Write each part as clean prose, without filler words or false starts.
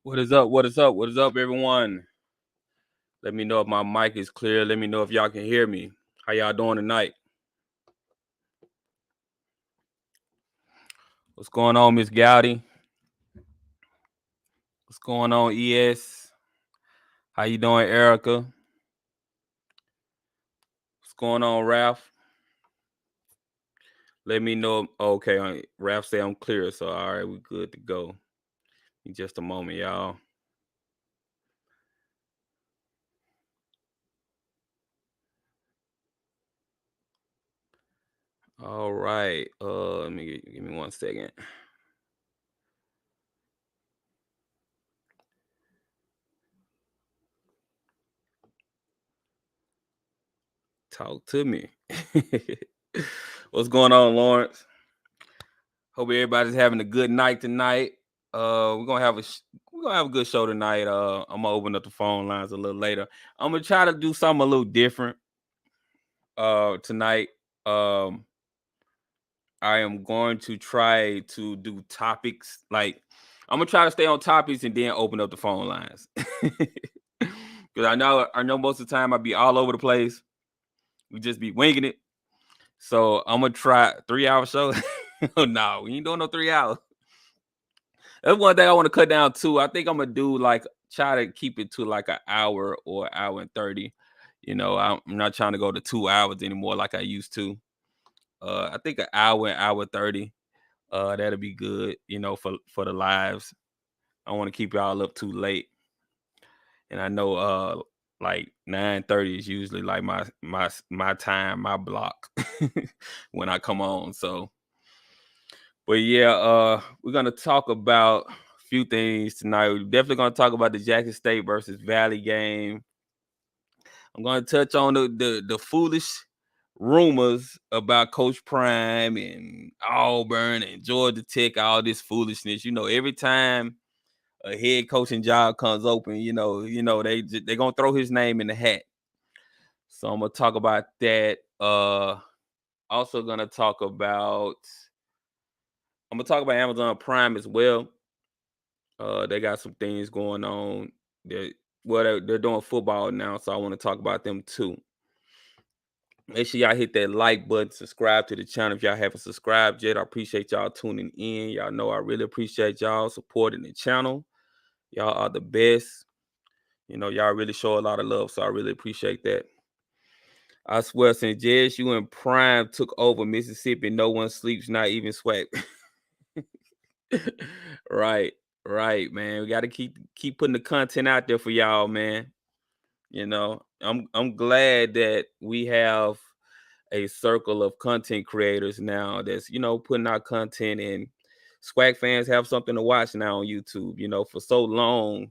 What is up? What is up? What is up, everyone? Let me know if my mic is clear. Let me know if y'all can hear me. How y'all doing tonight? What's going on, Miss Gowdy? What's going on, ES? How you doing, Erica? What's going on, Ralph? Let me know. Okay, Ralph say I'm clear, so all right, we good to go. In just a moment, y'all. All right. Let me give me 1 second. Talk to me. What's going on, Lawrence? Hope everybody's having a good night tonight. We're gonna have a good show tonight. I'm gonna open up the phone lines a little later. I'm gonna try to do something a little different tonight. I am going to try to do topics like I'm gonna try to stay on topics and then open up the phone lines. Because I know most of the time I be all over the place. We just be winging it. So I'm gonna try 3 hour show. No, we ain't doing no 3 hours. That's one thing I want to cut down too. I think I'm gonna do like try to keep it to like an hour or hour and 30. I'm not trying to go to 2 hours anymore like I used to. I think an hour and hour 30. That'll be good, for the lives. I want to keep y'all up too late. And I know like 9:30 is usually like my time, my block when I come on. So but yeah, we're gonna talk about a few things tonight. We're definitely gonna talk about the Jackson State versus Valley game. I'm gonna touch on the foolish rumors about Coach Prime and Auburn and Georgia Tech, all this foolishness. Every time a head coaching job comes open, they gonna throw his name in the hat. So I'm gonna talk about that. Also gonna talk about Amazon Prime as well. They got some things going on. They're doing football now, so I want to talk about them too. Make sure y'all hit that like button, subscribe to the channel if y'all haven't subscribed yet. I appreciate y'all tuning in. Y'all know I really appreciate y'all supporting the channel. Y'all are the best. Y'all really show a lot of love, so I really appreciate that. I swear, since JSU and Prime took over Mississippi, no one sleeps, not even SWAC. Right, right, man. We got to keep putting the content out there for y'all, man. I'm glad that we have a circle of content creators now that's putting out content, and SWAC fans have something to watch now on YouTube. For so long,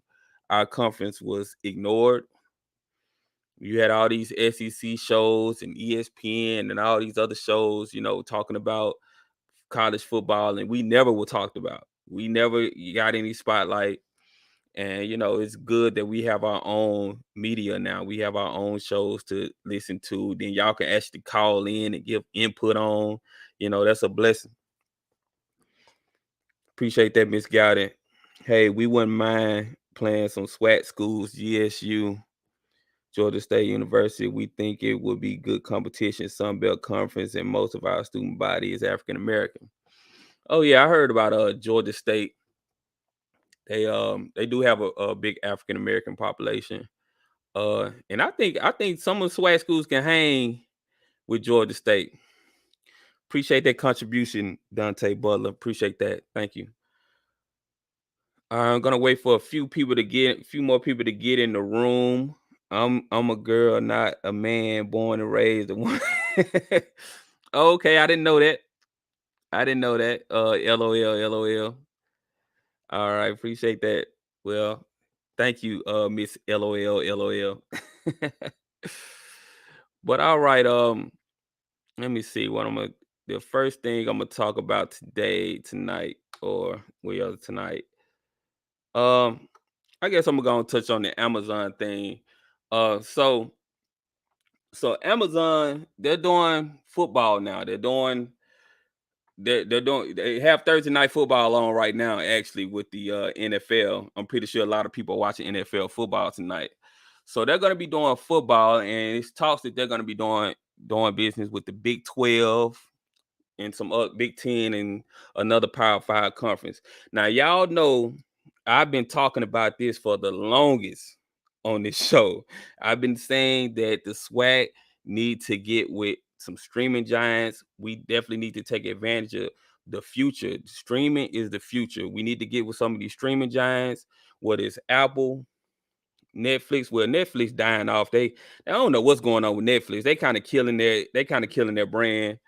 our conference was ignored. You had all these SEC shows and ESPN and all these other shows, talking about college football, and we never were talked about. We never got any spotlight. And it's good that we have our own media now. We have our own shows to listen to. Then y'all can actually call in and give input on. That's a blessing. Appreciate that, Miss Gowdy. Hey, we wouldn't mind playing some SWAT schools, GSU, Georgia State University. We think it would be good competition, Sun Belt Conference, and most of our student body is African American. Oh yeah, I heard about Georgia State. They do have a big African American population. And I think some of the SWAC schools can hang with Georgia State. Appreciate that contribution, Dante Butler. Appreciate that. Thank you. I'm gonna wait for a few more people to get in the room. I'm a girl, not a man, born and raised. Okay, I didn't know that. LOL, LOL. All right, appreciate that. Well, thank you, Miss LOL, LOL. But all right, let me see what the first thing I'm gonna talk about tonight, tonight. I guess I'm gonna touch on the Amazon thing. So Amazon, they're doing football now. They're doing They have Thursday night football on right now, actually, with the NFL. I'm pretty sure a lot of people are watching NFL football tonight. So they're gonna be doing football, and it's talks that they're gonna be doing business with the Big 12 and some Big 10 and another Power 5 conference. Now, y'all know I've been talking about this for the longest on this show. I've been saying that the SWAC need to get with some streaming giants. We definitely need to take advantage of the future. Streaming is the future. We need to get with some of these streaming giants, whether it's Apple, Netflix. Well, Netflix dying off. I don't know what's going on with Netflix. They kind of killing their brand.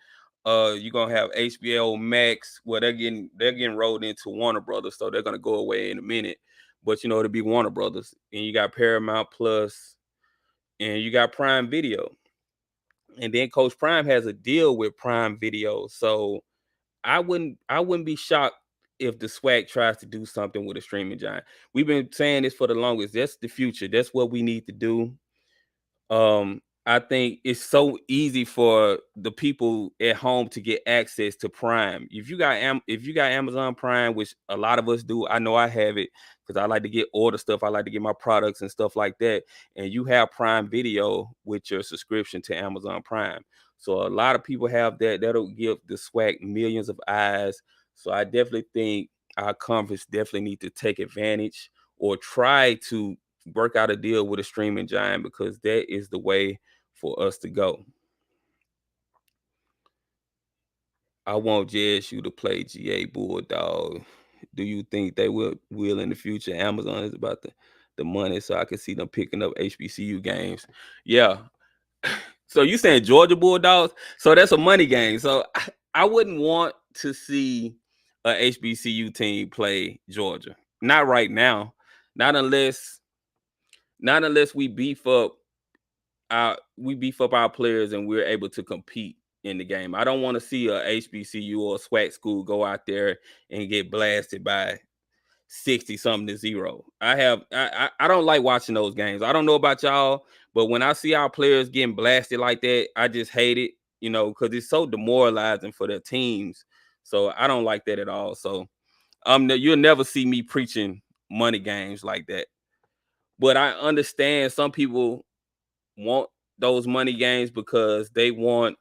You're gonna have HBO Max. Well, they're getting rolled into Warner Brothers, so they're gonna go away in a minute. But it'll be Warner Brothers, and you got Paramount Plus, and you got Prime Video, and then Coach Prime has a deal with Prime Video. So I wouldn't be shocked if the SWAC tries to do something with a streaming giant. We've been saying this for the longest. That's the future. That's what we need to do. I think it's so easy for the people at home to get access to Prime. If you got Amazon Prime, which a lot of us do, I know I have it because I like to get order stuff. I like to get my products and stuff like that. And you have Prime Video with your subscription to Amazon Prime. So a lot of people have that. That'll give the SWAC millions of eyes. So I definitely think our conference definitely need to take advantage or try to work out a deal with a streaming giant, because that is the way for us to go. I want JSU to play GA Bulldog. Do you think they will in the future? Amazon is about the money, so I can see them picking up HBCU games. Yeah. So you saying Georgia Bulldogs? So that's a money game. So I wouldn't want to see a HBCU team play Georgia. Not right now. Not unless we beef up our players and we're able to compete in the game. I don't want to see a HBCU or a SWAC school go out there and get blasted by 60 something to 0. I don't like watching those games. I don't know about y'all, but when I see our players getting blasted like that, I just hate it, because it's so demoralizing for their teams. So I don't like that at all. So you'll never see me preaching money games like that. But I understand some people want those money games because they want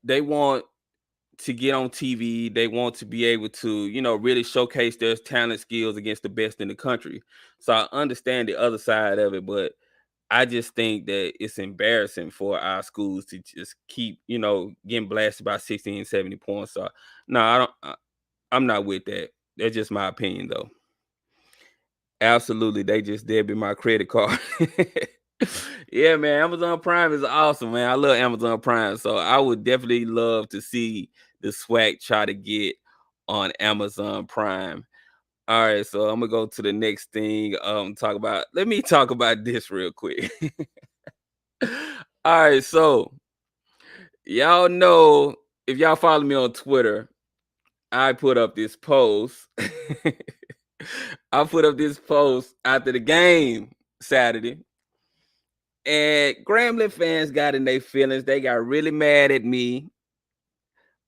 to get on TV. They want to be able to, really showcase their talent skills against the best in the country. So I understand the other side of it, but I just think that it's embarrassing for our schools to just keep, getting blasted by 60 and 70 points. So no, I'm not with that. That's just my opinion, though. Absolutely, they just debit my credit card. Yeah, man, Amazon Prime is awesome, man. I love Amazon Prime, so I would definitely love to see the SWAC try to get on Amazon Prime. All right, so I'm gonna go to the next thing. Let me talk about this real quick. All right, so y'all know, if y'all follow me on Twitter, I put up this post. I put up this post after the game Saturday, and Grambling fans got in their feelings. They got really mad at me.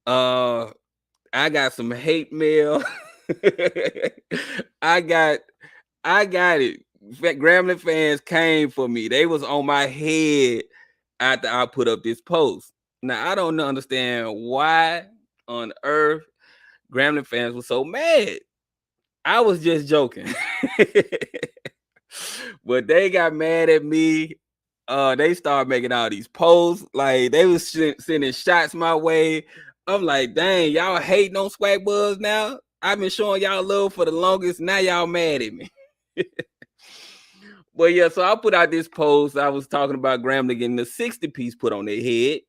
I got some hate mail. I got it. Grambling fans came for me. They was on my head after I put up this post. Now I don't understand why on earth Grambling fans were so mad. I was just joking. But they got mad at me. They started making all these posts. Like, they was sending shots my way. I'm like, dang, y'all hating on Swag Buzz now? I've been showing y'all love for the longest. Now y'all mad at me. But yeah, so I put out this post. I was talking about Grambling getting the 60 piece put on their head.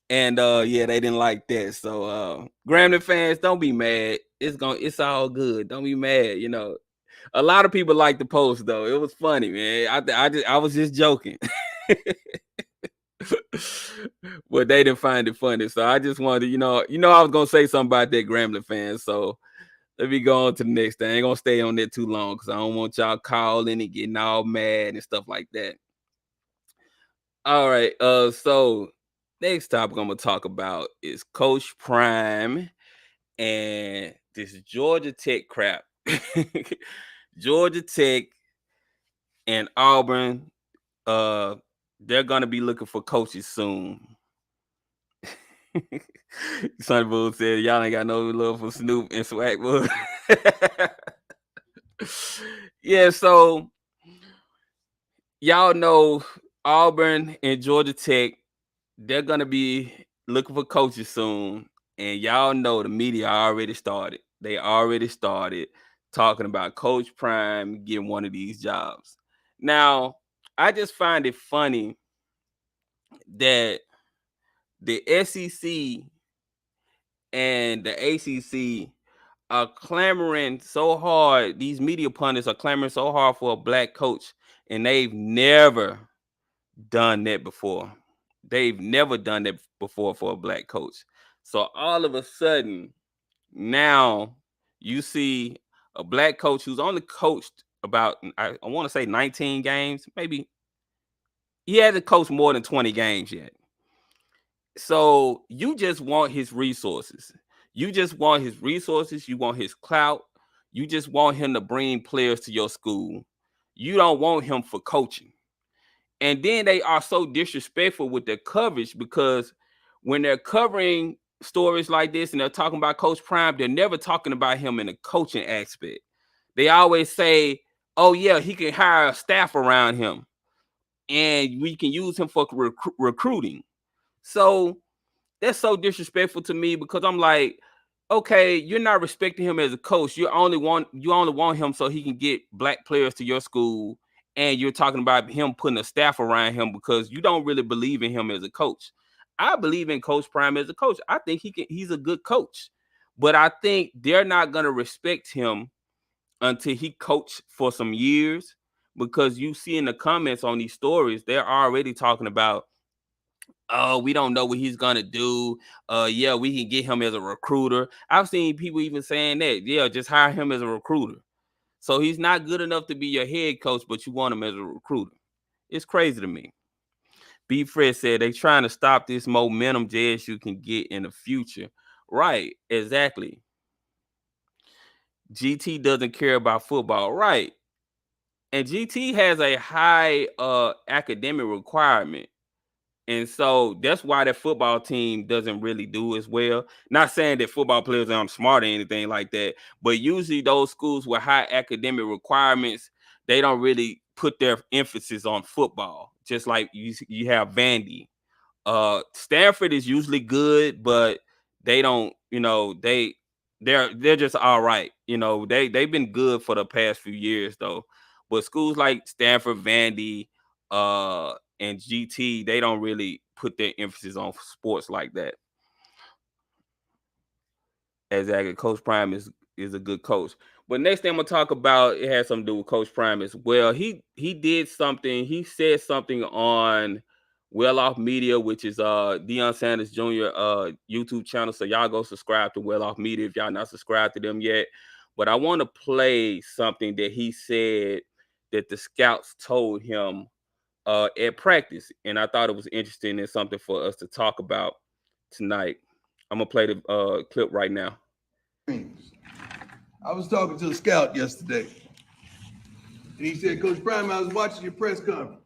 And yeah, they didn't like that. So Grambling fans, don't be mad. It's all good. Don't be mad. A lot of people like the post though. It was funny, man. I was just joking. But they didn't find it funny. So I just wanted to, I was gonna say something about that Grambling fans. So let me go on to the next thing. I ain't gonna stay on there too long because I don't want y'all calling and getting all mad and stuff like that. All right. So Next topic I'm gonna talk about is Coach Prime and this Georgia Tech crap. Georgia Tech and Auburn, uh, they're gonna be looking for coaches soon. Sonny Bull said, "Y'all ain't got no love for Snoop and SWAC." Yeah, so y'all know Auburn and Georgia Tech, they're gonna be looking for coaches soon, and y'all know the media already started. They already started talking about Coach Prime getting one of these jobs. Now, I just find it funny that the SEC and the ACC are clamoring so hard. These media pundits are clamoring so hard for a black coach, and they've never done that before. They've never done that before for a black coach. So all of a sudden, now you see a black coach who's only coached about, I want to say 19 games, maybe he hasn't coached more than 20 games yet. So you just want his resources. You just want his resources. You want his clout. You just want him to bring players to your school. You don't want him for coaching. And then they are so disrespectful with their coverage, because when they're covering stories like this and they're talking about Coach Prime, they're never talking about him in a coaching aspect. They always say, oh, yeah, he can hire a staff around him and we can use him for recruiting. So that's so disrespectful to me, because I'm like, okay, you're not respecting him as a coach. You only want him so he can get black players to your school, and you're talking about him putting a staff around him because you don't really believe in him as a coach. I believe in Coach Prime as a coach. I think he's a good coach, but I think they're not gonna respect him until he coached for some years, because you see in the comments on these stories, they're already talking about, oh, we don't know what he's gonna do. Yeah, we can get him as a recruiter. I've seen people even saying that. Yeah, just hire him as a recruiter. So he's not good enough to be your head coach, but you want him as a recruiter. It's crazy to me. B. Fred said they trying to stop this momentum JSU can get in the future. Right, exactly. GT doesn't care about football, right? And GT has a high academic requirement. And so that's why that football team doesn't really do as well. Not saying that football players aren't smart or anything like that, but usually those schools with high academic requirements, they don't really put their emphasis on football. Just like you have Vandy. Stanford is usually good, but they don't, they're just all right. They've been good for the past few years though. But schools like Stanford, Vandy, and GT, they don't really put their emphasis on sports like that. Exactly. Coach Prime is a good coach. But next thing I'm gonna talk about, it has something to do with Coach Prime as well. He did something, he said something on Well Off Media, which is Deion Sanders Jr. YouTube channel. So y'all go subscribe to Well Off Media if y'all not subscribed to them yet. But I want to play something that he said that the scouts told him at practice. And I thought it was interesting and something for us to talk about tonight. I'm gonna play the clip right now. I was talking to a scout yesterday, and he said, Coach Prime, I was watching your press conference.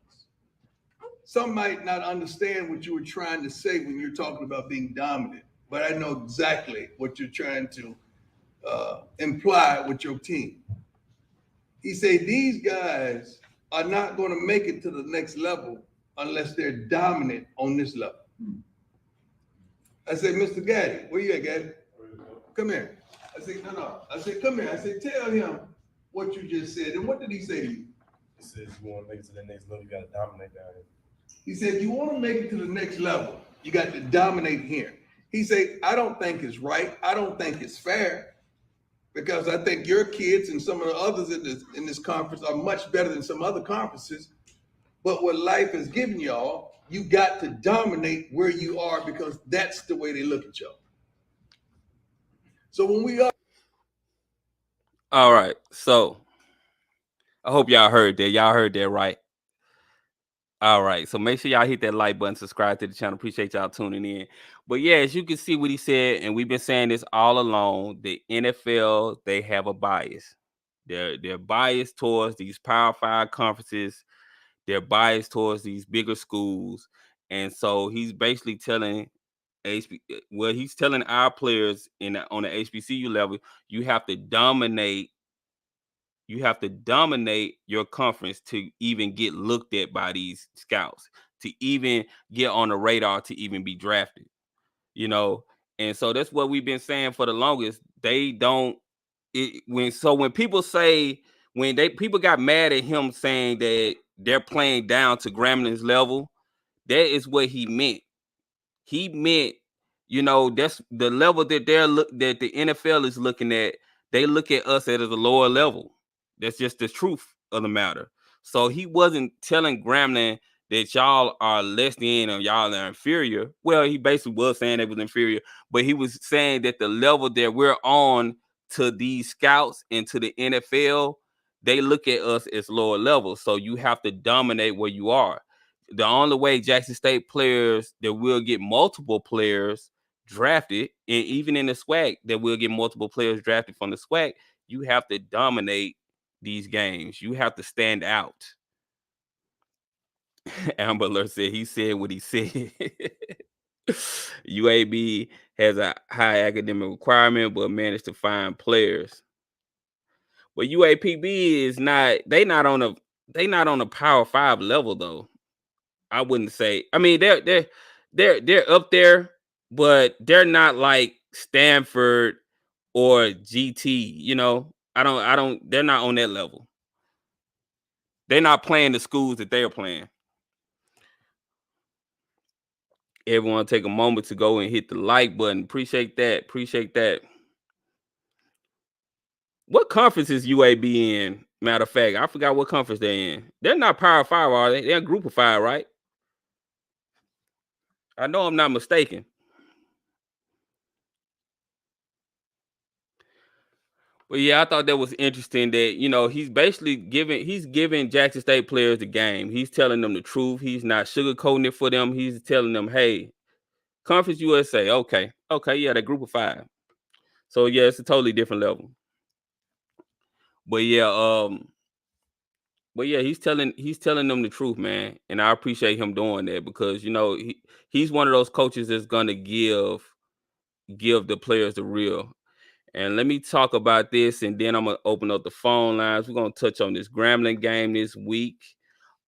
Some might not understand what you were trying to say when you're talking about being dominant, but I know exactly what you're trying to imply with your team. He said, these guys are not going to make it to the next level unless they're dominant on this level. I said, Mr. Gaddy, where you at, Gaddy? Come here. I said, no. I said, come here. I said, tell him what you just said. And what did he say to you? He said, you want to make it to the next level, you got to dominate down here. He said, you want to make it to the next level, you got to dominate here. He said, I don't think it's right. I don't think it's fair, because I think your kids and some of the others in this conference are much better than some other conferences. But what life has given y'all, you got to dominate where you are, because that's the way they look at y'all. So when we are. All right. So I hope y'all heard that. Y'all heard that right. All right. So make sure y'all hit that like button, subscribe to the channel. Appreciate y'all tuning in. But yeah, as you can see what he said, and we've been saying this all along, the NFL, they have a bias. They're biased towards these Power 5 conferences. They're biased towards these bigger schools. And so he's basically telling he's telling our players on the HBCU level, you have to dominate your conference to even get looked at by these scouts, to even get on the radar, to even be drafted, you know. And so that's what we've been saying for the longest. They don't when people say, people got mad at him saying that they're playing down to Gramblin's level, that is what he meant. He meant, that's the level that that the NFL is looking at. They look at us at a lower level. That's just the truth of the matter. So he wasn't telling Gremlin that y'all are less than or y'all are inferior. Well, he basically was saying it was inferior, but he was saying that the level that we're on to these scouts and to the NFL, they look at us as lower levels. So you have to dominate where you are. The only way Jackson State players that will get multiple players drafted, and even in the SWAC that will get multiple players drafted from the SWAC, you have to dominate these games. You have to stand out. Amber Alert said he said what he said. UAB has a high academic requirement, but managed to find players. But UAPB is not. They not on a Power 5 level though. I wouldn't say. I mean, they're up there, but they're not like Stanford or GT. I don't. They're not on that level. They're not playing the schools that they're playing. Everyone take a moment to go and hit the like button. Appreciate that. Appreciate that. What conference is UAB in? Matter of fact, I forgot what conference they're in. They're not Power 5, are they? They're a Group of 5, right? I know I'm not mistaken. But yeah, I thought that was interesting that, he's basically giving Jackson State players the game. He's telling them the truth. He's not sugarcoating it for them. He's telling them, hey, Conference USA, okay, yeah, the Group of 5. So yeah, it's a totally different level. But yeah, he's telling them the truth, man, and I appreciate him doing that because he's one of those coaches that's gonna give the players the real. And let me talk about this, and then I'm gonna open up the phone lines. We're gonna touch on this Grambling game this week.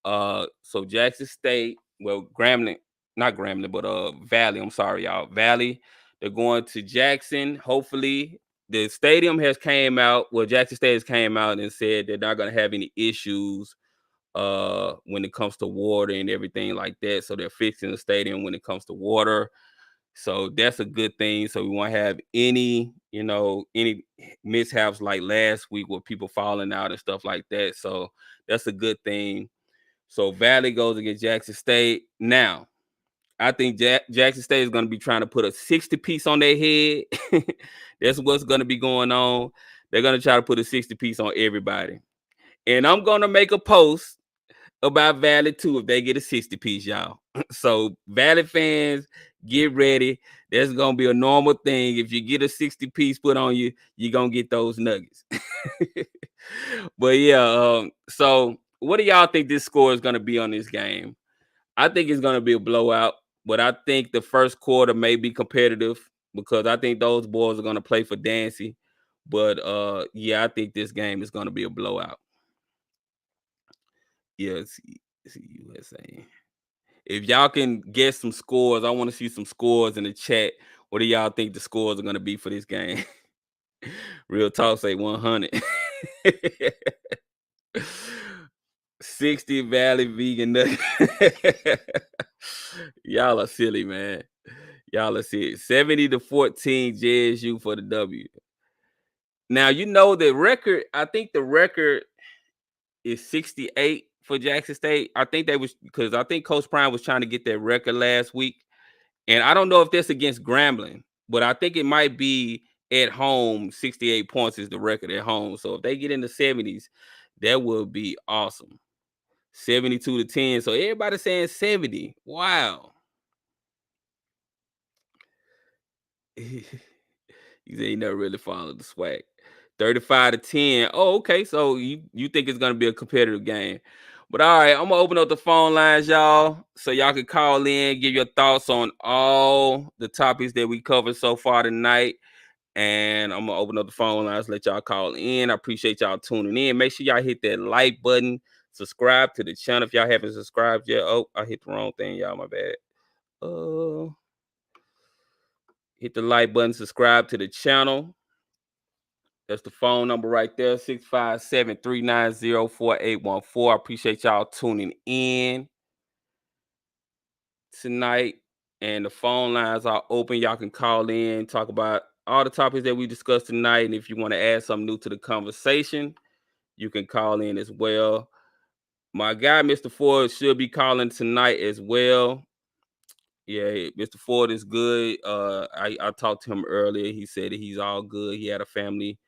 So Jackson State, well, not Grambling, but Valley. I'm sorry, y'all. Valley. They're going to Jackson. Hopefully, the stadium has came out. Well, Jackson State has came out and said they're not gonna have any issues when it comes to water and everything like that. So they're fixing the stadium when it comes to water. So that's a good thing. So we won't have any mishaps like last week with people falling out and stuff like that. So that's a good thing. So Valley goes against Jackson State. Now, I think Jackson State is going to be trying to put a 60 piece on their head. That's what's going to be going on. They're going to try to put a 60 piece on everybody. And I'm going to make a post about Valley too if they get a 60 piece, y'all. So Valley fans, get ready. That's gonna be a normal thing. If you get a 60 piece put on you, you're gonna get those nuggets. But yeah, so what do y'all think this score is gonna be on this game? I think it's gonna be a blowout, but I think the first quarter may be competitive because I think those boys are gonna play for Dancy. But yeah, I think this game is gonna be a blowout. Yeah, it's USA. If y'all can guess some scores, I want to see some scores in the chat. What do y'all think the scores are going to be for this game? Real talk say 100. 60 Valley Vegan Nugget. Y'all are silly, man. Y'all are silly. 70-14 JSU for the W. Now, the record, I think the record is 68 for Jackson State. I think because I think Coach Prime was trying to get that record last week. And I don't know if that's against Grambling, but I think it might be at home. 68 points is the record at home. So if they get in the 70s, that would be awesome. 72-10. So everybody saying 70. Wow. He said he never really followed the SWAC. 35-10. Oh, okay. So you think it's gonna be a competitive game. But all right, I'm gonna open up the phone lines, y'all, so y'all can call in, give your thoughts on all the topics that we covered so far tonight. And I'm gonna open up the phone lines, let y'all call in. I appreciate y'all tuning in. Make sure y'all hit that like button, subscribe to the channel if y'all haven't subscribed yet. Oh, I hit the wrong thing, y'all. My bad. Hit the like button, subscribe to the channel. That's the phone number right there, 657-390-4814. I appreciate y'all tuning in tonight. And the phone lines are open. Y'all can call in, talk about all the topics that we discussed tonight. And if you want to add something new to the conversation, you can call in as well. My guy, Mr. Ford, should be calling tonight as well. Yeah, Mr. Ford is good. I talked to him earlier. He said that he's all good. He had a family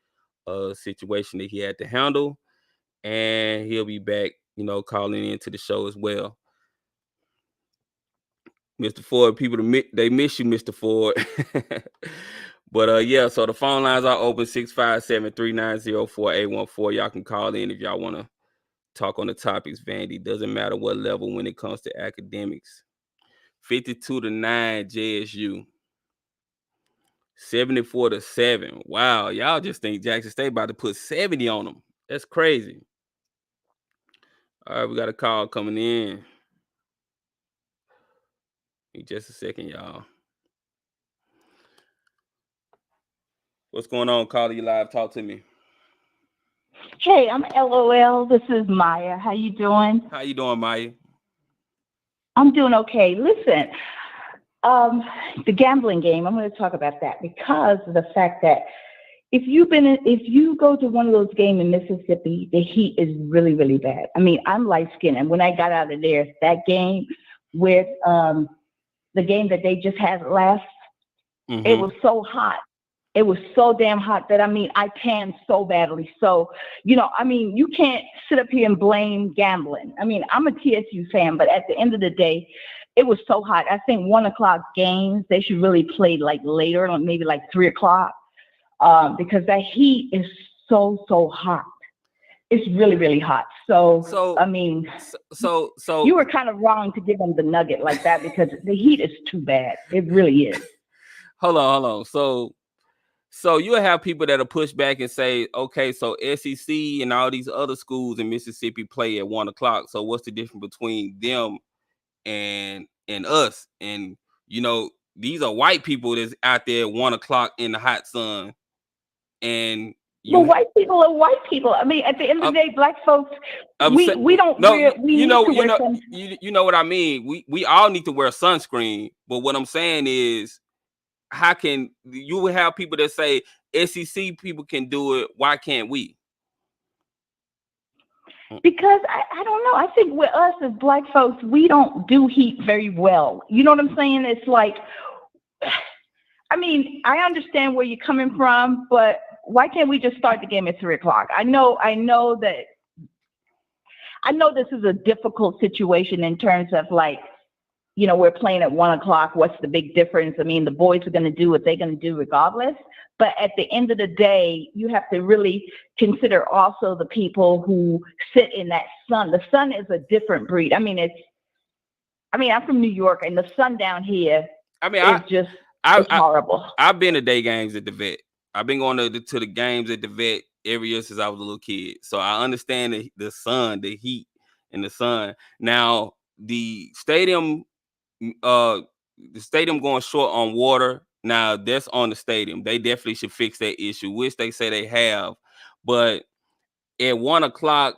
situation that he had to handle, and he'll be back, calling into the show as well. Mr. Ford, people they miss you, Mr. Ford. But yeah, so the phone lines are open, 657-390-4814. Y'all can call in if y'all want to talk on the topics, Vandy. Doesn't matter what level when it comes to academics. 52-9 JSU. 74-7. Wow, y'all just think Jackson State about to put 70 on them. That's crazy. All right, we got a call coming in. Just a second, y'all. What's going on? Caller, you live. Talk to me. Hey, I'm LOL. This is Maya. How you doing? How you doing, Maya? I'm doing okay. Listen, the gambling game, I'm going to talk about that because of the fact that if you go to one of those games in Mississippi, the heat is really, really bad. I mean, I'm light skinned, and when I got out of there, that game with the game that they just had last, it was so hot. It was so damn hot that, I tanned so badly. So, you can't sit up here and blame gambling. I'm a TSU fan, but at the end of the day, it was so hot. I think 1 o'clock games, they should really play like later, maybe like 3 o'clock, because that heat is so hot. It's really, really hot. So you were kind of wrong to give them the nugget like that because the heat is too bad. It really is. Hold on. So you'll have people that'll push back and say, okay, so SEC and all these other schools in Mississippi play at 1 o'clock. So what's the difference between them and us? And these are white people that's out there at 1 o'clock in the hot sun. And white people are white people. At the end of the day, black folks, we don't wear. You know what I mean. We all need to wear sunscreen. But what I'm saying is, how can you have people that say SEC people can do it? Why can't we? Because I don't know. I think with us as black folks, we don't do heat very well. You know what I'm saying? It's like, I understand where you're coming from, but why can't we just start the game at 3 o'clock? I know this is a difficult situation in terms of like, we're playing at 1 o'clock. What's the big difference? The boys are going to do what they're going to do regardless. But at the end of the day, you have to really consider also the people who sit in that sun. The sun is a different breed. I'm from New York, and the sun down here it's horrible. I've been to day games at the vet. I've been going to the games at the vet every year since I was a little kid. So I understand the sun, the heat, and the sun. Now, the stadium going short on water. Now that's on the stadium. They definitely should fix that issue, which they say they have. But at 1 o'clock,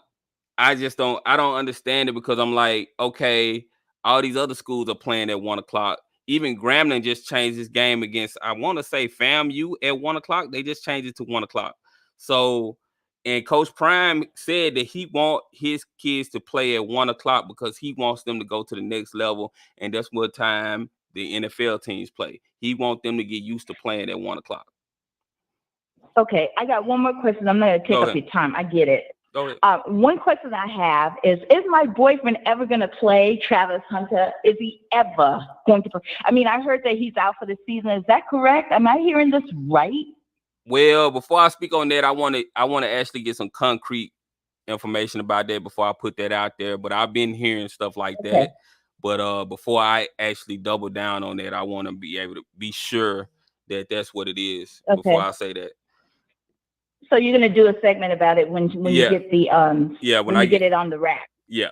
I don't understand it because I'm like, okay, all these other schools are playing at 1 o'clock. Even Grambling just changed his game against, I want to say FAMU at 1 o'clock. They just changed it to 1 o'clock. So, and Coach Prime said that he wants his kids to play at 1 o'clock because he wants them to go to the next level. And that's what time the NFL teams play. He wants them to get used to playing at 1 o'clock. Okay, I got one more question. I'm not going to take up your time. I get it. Go ahead. One question I have is my boyfriend ever going to play Travis Hunter? Is he ever going to play? I mean, I heard that he's out for the season. Is that correct? Am I hearing this right? Well, before I speak on that, I want to actually get some concrete information about that before I put that out there. But I've been hearing stuff like Okay. that. But before I actually double down on that, I want to be able to be sure that that's what it is before I say that. So you're going to do a segment about it when you get the when you get it on the rack. Yeah.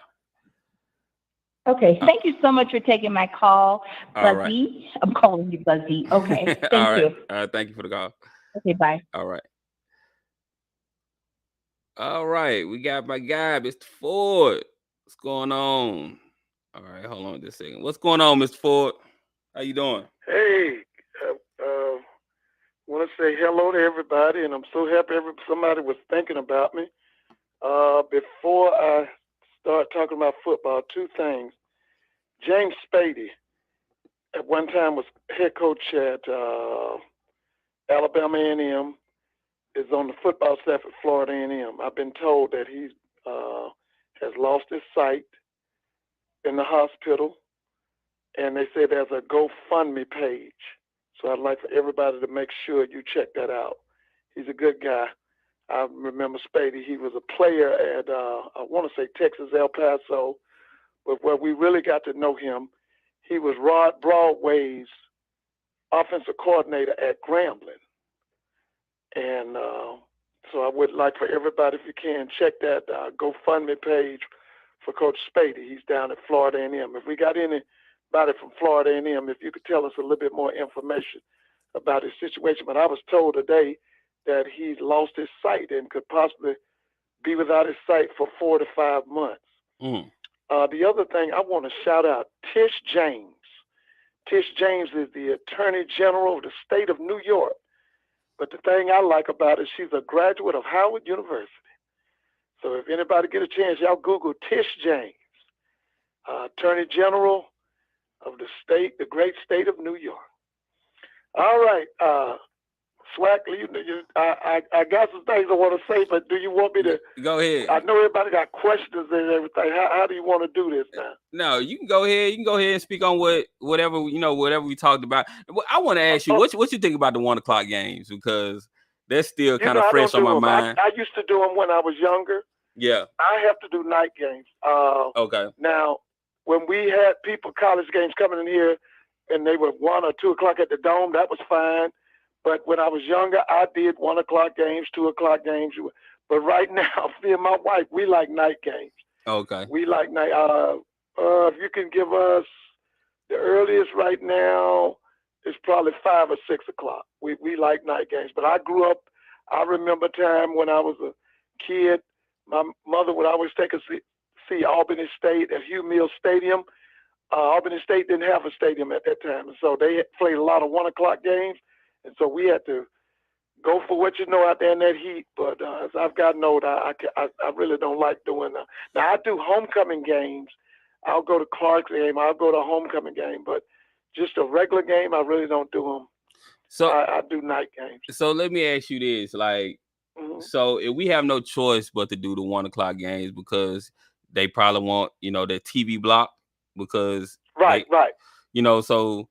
Okay. Thank you so much for taking my call, Buzzy. Right. I'm calling you Buzzy. Okay. Thank you. Thank you for the call. Okay. Bye. All right. All right. We got my guy, Mr. Ford. What's going on? All right. Hold on just a second. What's going on, Mr. Ford? How you doing? Hey, want to say hello to everybody, and I'm so happy somebody was thinking about me. Before I start talking about football, two things. James Spady, at one time was head coach at Alabama A&M, is on the football staff at Florida A&M. I've been told that he has lost his sight in the hospital, and they say there's a GoFundMe page. So I'd like for everybody to make sure you check that out. He's a good guy. I remember Spady. He was a player at, I want to say Texas El Paso, but where we really got to know him, he was Rod Broadway's offensive coordinator at Grambling. And so I would like for everybody, if you can, check that GoFundMe page for Coach Spady. He's down at Florida A&M. If we got anybody from Florida A&M, if you could tell us a little bit more information about his situation. But I was told today that he's lost his sight and could possibly be without his sight for 4 to 5 months. Mm. The other thing, I want to shout out Tish James. Tish James is the Attorney General of the state of New York. But the thing I like about it, she's a graduate of Howard University. So if anybody get a chance, y'all Google Tish James, Attorney General of the state, the great state of New York. All right, SWAC, I got some things I want to say, but do you want me to? Go ahead. I know everybody got questions and everything. How do you want to do this now? No, you can go ahead. You can go ahead and speak on whatever we talked about. I want to ask you, what you think about the 1 o'clock games, because that's still kind of fresh on my mind. I used to do them when I was younger. Yeah. I have to do night games. Okay. Now, when we had people, college games coming in here, and they were 1 or 2 o'clock at the Dome, that was fine. But when I was younger, I did 1 o'clock games, 2 o'clock games. But right now, me and my wife, we like night games. Okay. We like night. If you can give us the earliest right now, it's probably 5 or 6 o'clock. We like night games. But I grew up, I remember a time when I was a kid, my mother would always take us to see Albany State at Hugh Mills Stadium. Albany State didn't have a stadium at that time, and so they played a lot of 1 o'clock games, and so we had to go for what you know out there in that heat. But as I've gotten older, I really don't like doing that. Now, I do homecoming games. I'll go to Clark's game. I'll go to a homecoming game, but just a regular game, I really don't do them. So I do night games. So let me ask you this, like, so if we have no choice but to do the 1 o'clock games, because they probably want, the TV block, because right. So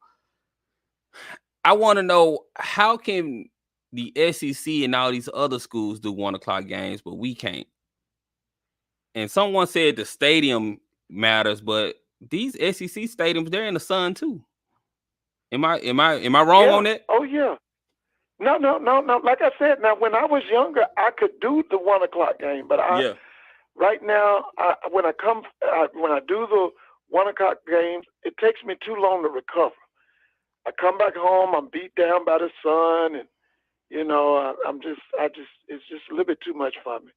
I want to know, how can the SEC and all these other schools do 1 o'clock games, but we can't? And someone said the stadium matters, but these SEC stadiums, they're in the sun too. Am I wrong on that? Oh yeah. No. Like I said, now when I was younger, I could do the 1 o'clock game, but right now, when I do the 1 o'clock games, it takes me too long to recover. I come back home, I'm beat down by the sun, and it's just a little bit too much for me.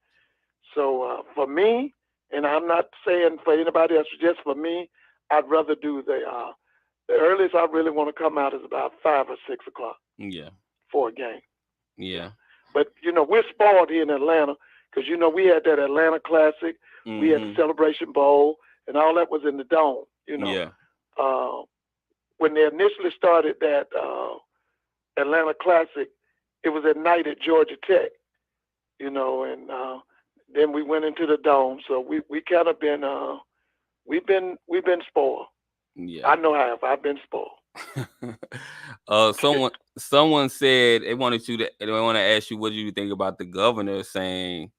So for me, and I'm not saying for anybody else, just for me, I'd rather do the earliest I really want to come out is about 5 or 6 o'clock. Yeah. For a game. Yeah. But we're spoiled here in Atlanta, because we had that Atlanta Classic, we had the Celebration Bowl, and all that was in the Dome. Yeah. When they initially started that Atlanta Classic, it was at night at Georgia Tech. And Then we went into the dome. So we kind of been we've been spoiled. Yeah. I know I've been spoiled. Someone said they want to ask you what do you think about the governor saying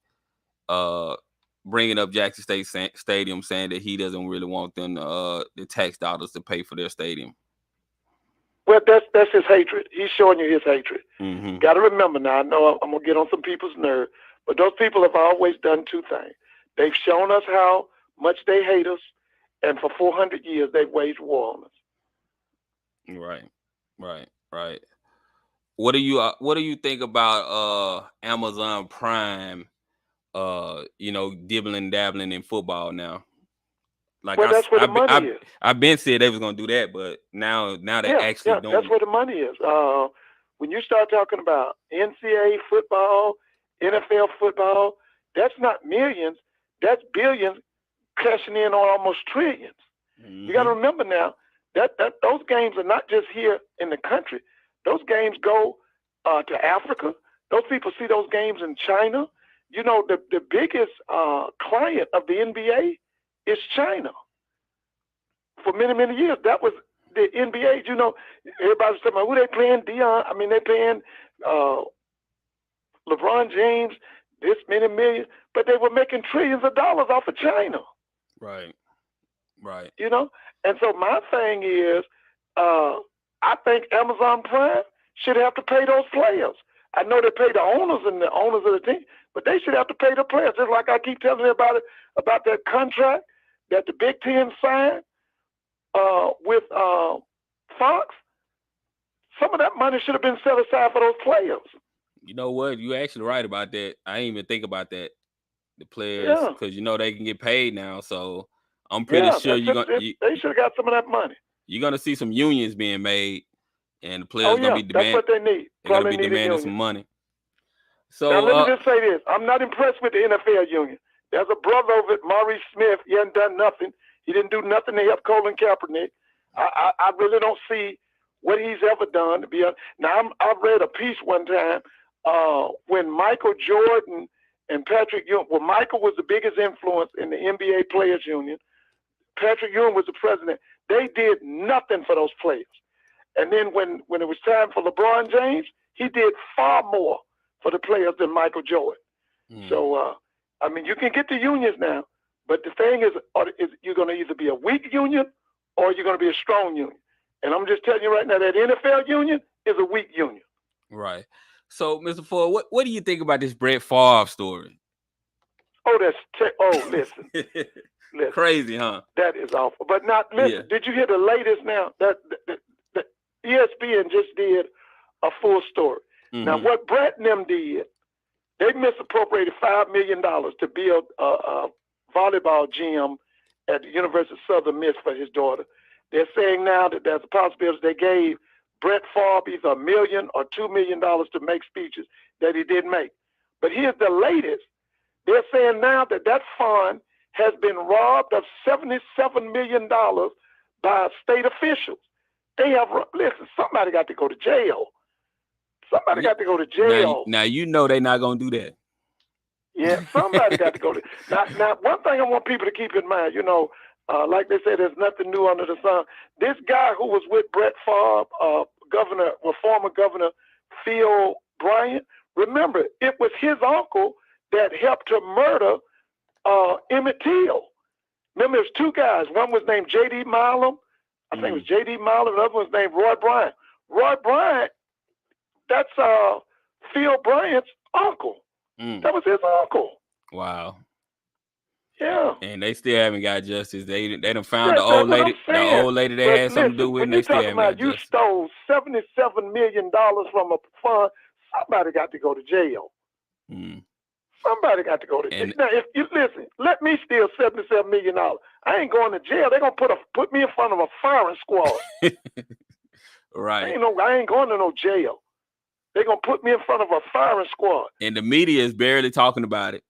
bringing up Jackson State Stadium, saying that he doesn't really want them the tax dollars to pay for their stadium. Well, that's his hatred. He's showing you his hatred. Mm-hmm. Got to remember now. I know I'm gonna get on some people's nerve, but those people have always done two things. They've shown us how much they hate us, and for 400 years they've waged war on us. Right. What do you think about Amazon Prime? Dibbling dabbling in football now. Like, well, that's where the money is. I've been said they was gonna do that, but now they're actually doing. That's where the money is. When you start talking about NCAA football, NFL football, that's not millions, that's billions cashing in on almost trillions. Mm-hmm. You got to remember now that those games are not just here in the country. Those games go to Africa. Those people see those games in China. You know, the biggest client of the NBA is China. For many, many years, that was the NBA. You know, everybody's talking about who they playing, Dion. I mean, they paying LeBron James this many million, but they were making trillions of dollars off of China. Right. You know, and so my thing is, I think Amazon Prime should have to pay those players. I know they pay the owners and the owners of the team, but they should have to pay the players. Just like I keep telling you about that contract that the Big Ten signed with Fox. Some of that money should have been set aside for those players. You know what? You're actually right about that. I didn't even think about that. The players, because they can get paid now. So I'm pretty sure they should have got some of that money. You're gonna see some unions being made, and the players gonna be demanding. That's what they need. They're gonna be demanding some money. So now let me just say this: I'm not impressed with the NFL union. There's a brother over it, Maurice Smith. He hasn't done nothing. He didn't do nothing to help Colin Kaepernick. I really don't see what he's ever done. To be honest. Now I've read a piece one time when Michael Jordan and Patrick Ewing. Well, Michael was the biggest influence in the NBA Players Union. Patrick Ewing was the president. They did nothing for those players. And then when it was time for LeBron James, he did far more for the players than Michael Jordan. So, I mean, you can get the unions now, but the thing is you're going to either be a weak union or you're going to be a strong union. And I'm just telling you right now that NFL union is a weak union. Right. So, Mr. Ford, what do you think about this Brett Favre story? Oh, listen. Listen. Crazy, huh? That is awful. But not listen. Did you hear the latest now? That ESPN just did a full story. Mm-hmm. Now, what Brett and them did, they misappropriated $5 million to build a volleyball gym at the University of Southern Miss for his daughter. They're saying now that there's a possibility they gave Brett Favre either $1 million or $2 million to make speeches that he didn't make. But here's the latest. They're saying now that fund has been robbed of $77 million by state officials. They have, listen, somebody got to go to jail. Somebody got to go to jail. Now you know they're not going to do that. Yeah, somebody got to go to. Now, one thing I want people to keep in mind, like they say, there's nothing new under the sun. This guy who was with Brett Favre, former Governor Phil Bryant, remember, it was his uncle that helped to murder Emmett Till. Remember, there's two guys. One was named J.D. Milam. I think it was J.D. Milam. The other one was named Roy Bryant. Roy Bryant, that's Phil Bryant's uncle. That was his uncle. Wow. Yeah. And they still haven't got justice. They done found the old lady. The old lady they had something to do with. And they still haven't got justice. You stole $77 million from a fund. Somebody got to go to jail. Somebody got to go to jail. Now, if you listen, let me steal $77 million. I ain't going to jail. They're gonna put me in front of a firing squad. Right. I ain't going to no jail. They're gonna put me in front of a firing squad. And the media is barely talking about it.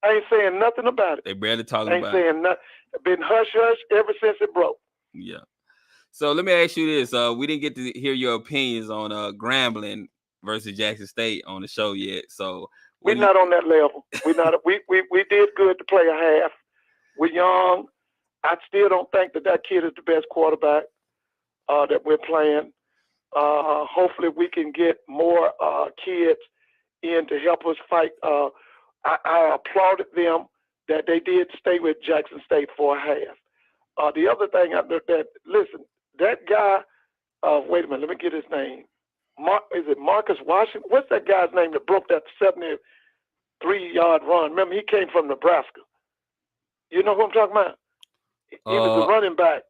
I ain't saying nothing about it. They barely talking about it. I ain't saying nothing. Been hush ever since it broke. Yeah. So let me ask you this. We didn't get to hear your opinions on Grambling versus Jackson State on the show yet. So we're not on that level. We did good to play a half. We're young. I still don't think that kid is the best quarterback that we're playing. Hopefully we can get more kids in to help us fight. I applauded them that they did stay with Jackson State for a half. The other thing listen, that guy, wait a minute, let me get his name. Is it Marcus Washington? What's that guy's name that broke that 73-yard run? Remember, he came from Nebraska. You know who I'm talking about? He was a running back.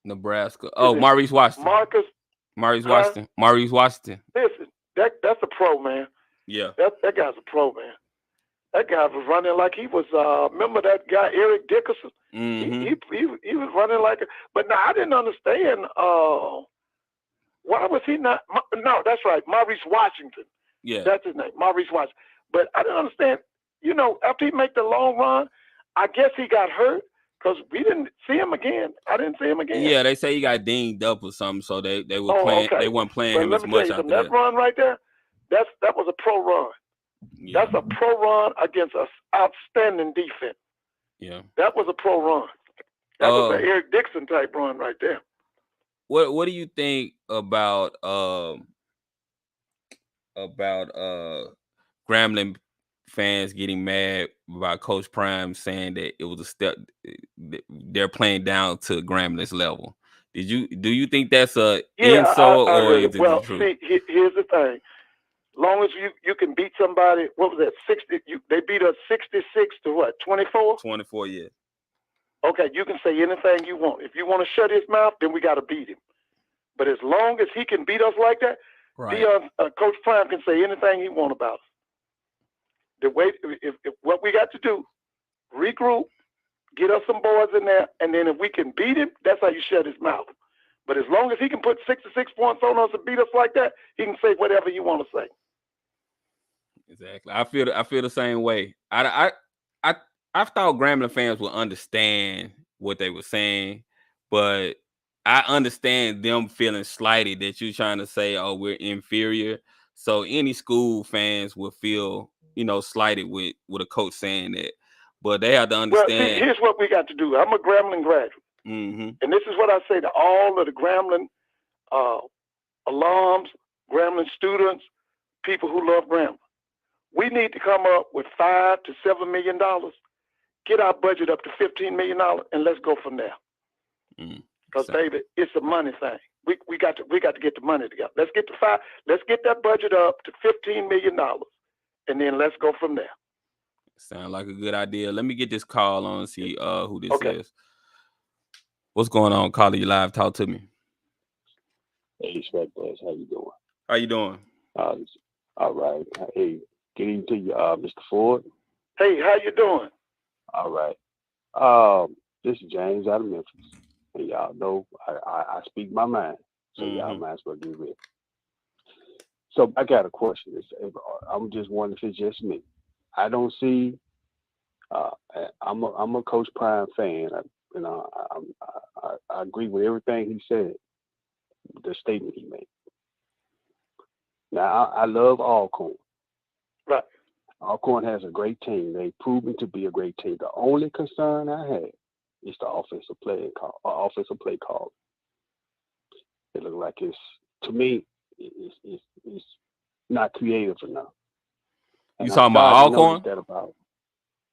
Nebraska. Oh, Maurice Washington. Maurice Washington. Listen, that's a pro, man. Yeah. That guy's a pro, man. That guy was running like he was. Remember that guy Eric Dickerson? Mm-hmm. He was running like a. But now I didn't understand. Why was he not? No, that's right, Maurice Washington. Yeah, that's his name, Maurice Washington. But I didn't understand. After he made the long run, I guess he got hurt because we didn't see him again. I didn't see him again. Yeah, they say he got dinged up or something, so they were playing. Okay. They weren't playing him as much after that run right there, that was a pro run. Yeah. That's a pro run against an outstanding defense. Yeah, that was a pro run. That was an Eric Dixon type run right there. What do you think about Grambling fans getting mad about Coach Prime saying that it was a step, they're playing down to Grambling's level? Do you think that's a insult or is it the truth? See, here's the thing. Long as you can beat somebody, what was that? 60? They beat us 66 to what? 24? 24, yeah. Okay, you can say anything you want. If you want to shut his mouth, then we got to beat him. But as long as he can beat us like that, right. Coach Prime can say anything he wants about us. The way, if what we got to do, regroup, get us some boys in there, and then if we can beat him, that's how you shut his mouth. But as long as he can put 66 points on us and beat us like that, he can say whatever he want to say. Exactly. I feel the same way. I thought Grambling fans would understand what they were saying, but I understand them feeling slighted that you're trying to say, oh, we're inferior. So any school fans will feel, slighted with a coach saying that. But they have to understand. Well, see, here's what we got to do. I'm a Grambling graduate. Mm-hmm. And this is what I say to all of the Grambling alums, Grambling students, people who love Grambling. We need to come up with $5 to $7 million, get our budget up to $15 million, and let's go from there. Because baby, it's a money thing. We got to get the money together. Let's get that budget up to $15 million, and then let's go from there. Sound like a good idea. Let me get this call on and see who this is. What's going on? Caller, you live. Talk to me. Hey, SWAC Buzz, how you doing? How you doing? All right. Hey, good evening to you, Mr. Ford. Hey, how you doing? All right. This is James out of Memphis. And y'all know I speak my mind. So y'all might as well get ready. So I got a question. I'm just wondering if it's just me. I don't see I'm a Coach Prime fan. I agree with everything he said, the statement he made. Now, I love Alcorn. Right. Alcorn has a great team. They've proven to be a great team. The only concern I have is the offensive play call. It looks like to me, it's not creative enough. You talking about Alcorn?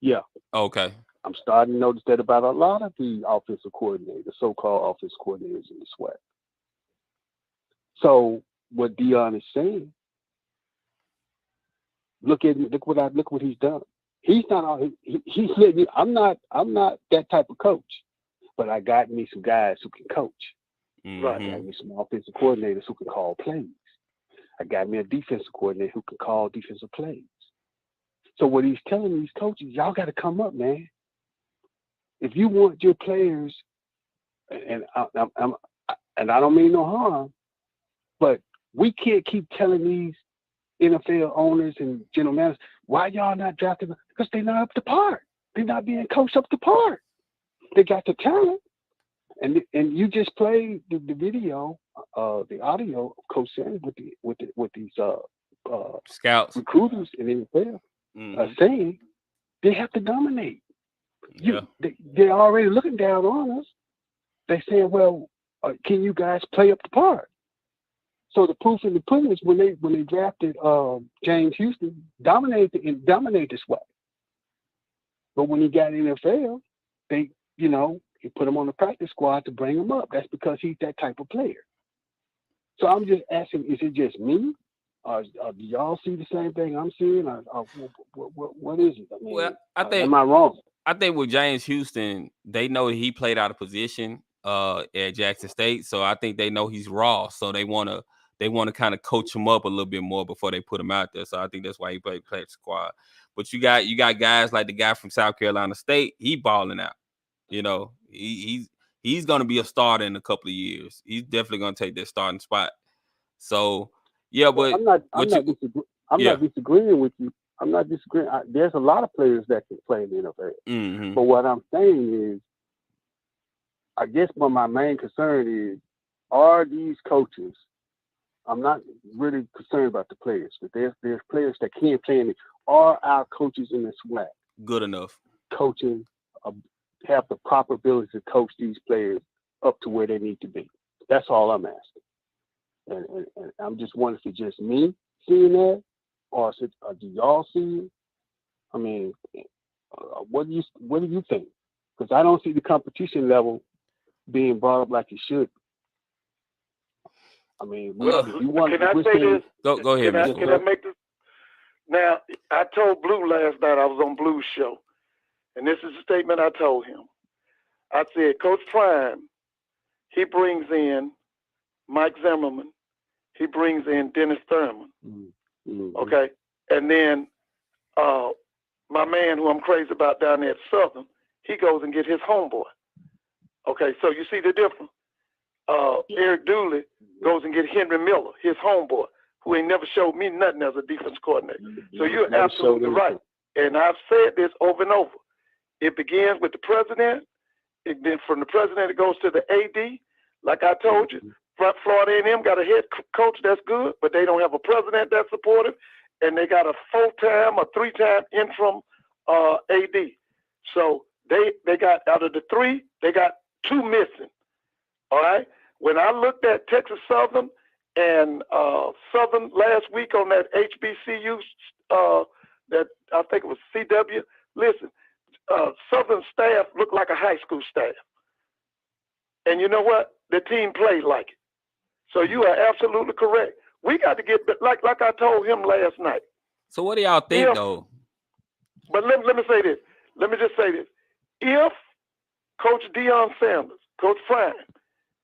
Yeah. Okay. I'm starting to notice that about a lot of the offensive coordinators, so-called offensive coordinators in the SWAC. So what Dion is saying, look what he's done. He's not. He's letting. I'm not that type of coach, but I got me some guys who can coach. Mm-hmm. I got me some offensive coordinators who can call plays. I got me a defensive coordinator who can call defensive plays. So what he's telling these coaches, y'all got to come up, man. If you want your players, and I don't mean no harm, but we can't keep telling these NFL owners and general managers, why y'all not drafting them? Because they're not up to par. They're not being coached up to par. They got the talent. And you just played the video, the audio of Coach Sanders with these scouts, recruiters in the NFL saying They have to dominate. Yeah. They're already looking down on us. They saying, well, can you guys play up the part? So the proof in the pudding is when they drafted James Houston, dominated the SWAC. But when he got in the NFL, they, he put him on the practice squad to bring him up. That's because he's that type of player. So I'm just asking, is it just me? Do y'all see the same thing I'm seeing? What is it? I mean, Well, I think, am I wrong? I think with James Houston, they know he played out of position at Jackson State, so I think they know he's raw. So they want to kind of coach him up a little bit more before they put him out there. So I think that's why he played squad. But you got guys like the guy from South Carolina State. He balling out. He's going to be a starter in a couple of years. He's definitely going to take that starting spot. So yeah, but I'm not disagreeing with you. I'm not disagreeing. There's a lot of players that can play in the NFL. Mm-hmm. But what I'm saying is, I guess my main concern is, are these coaches? I'm not really concerned about the players, but there's players that can't play in it. Are our coaches in the SWAC good enough? Coaching have the proper ability to coach these players up to where they need to be? That's all I'm asking. And I'm just wondering if it's just me seeing that, or do y'all see it? I mean, what do you think? Because I don't see the competition level being brought up like it should. I mean, if you want, can I say this? Go ahead. Can I make this? Now, I told Blue last night, I was on Blue's show, and this is a statement I told him. I said, Coach Prime, he brings in Mike Zimmerman, he brings in Dennis Thurman, okay? And then my man who I'm crazy about down there at Southern, he goes and get his homeboy. Okay, so you see the difference? Eric Dooley goes and get Henry Miller, his homeboy, who ain't never showed me nothing as a defense coordinator. So you're absolutely right. And I've said this over and over. It begins with the president. Then from the president, it goes to the AD. Like I told you, Florida A&M got a head coach that's good, but they don't have a president that's supportive, and they got a 4-time or 3-time interim AD. So they got, out of the 3, they got 2 missing. All right? When I looked at Texas Southern and Southern last week on that HBCU, that I think it was CW, listen, Southern staff looked like a high school staff. And you know what? The team played like it. So you are absolutely correct. We got to get, like I told him last night. So what do y'all think, though? But let me say this. Let me just say this. If Coach Deion Sanders, Coach Prime,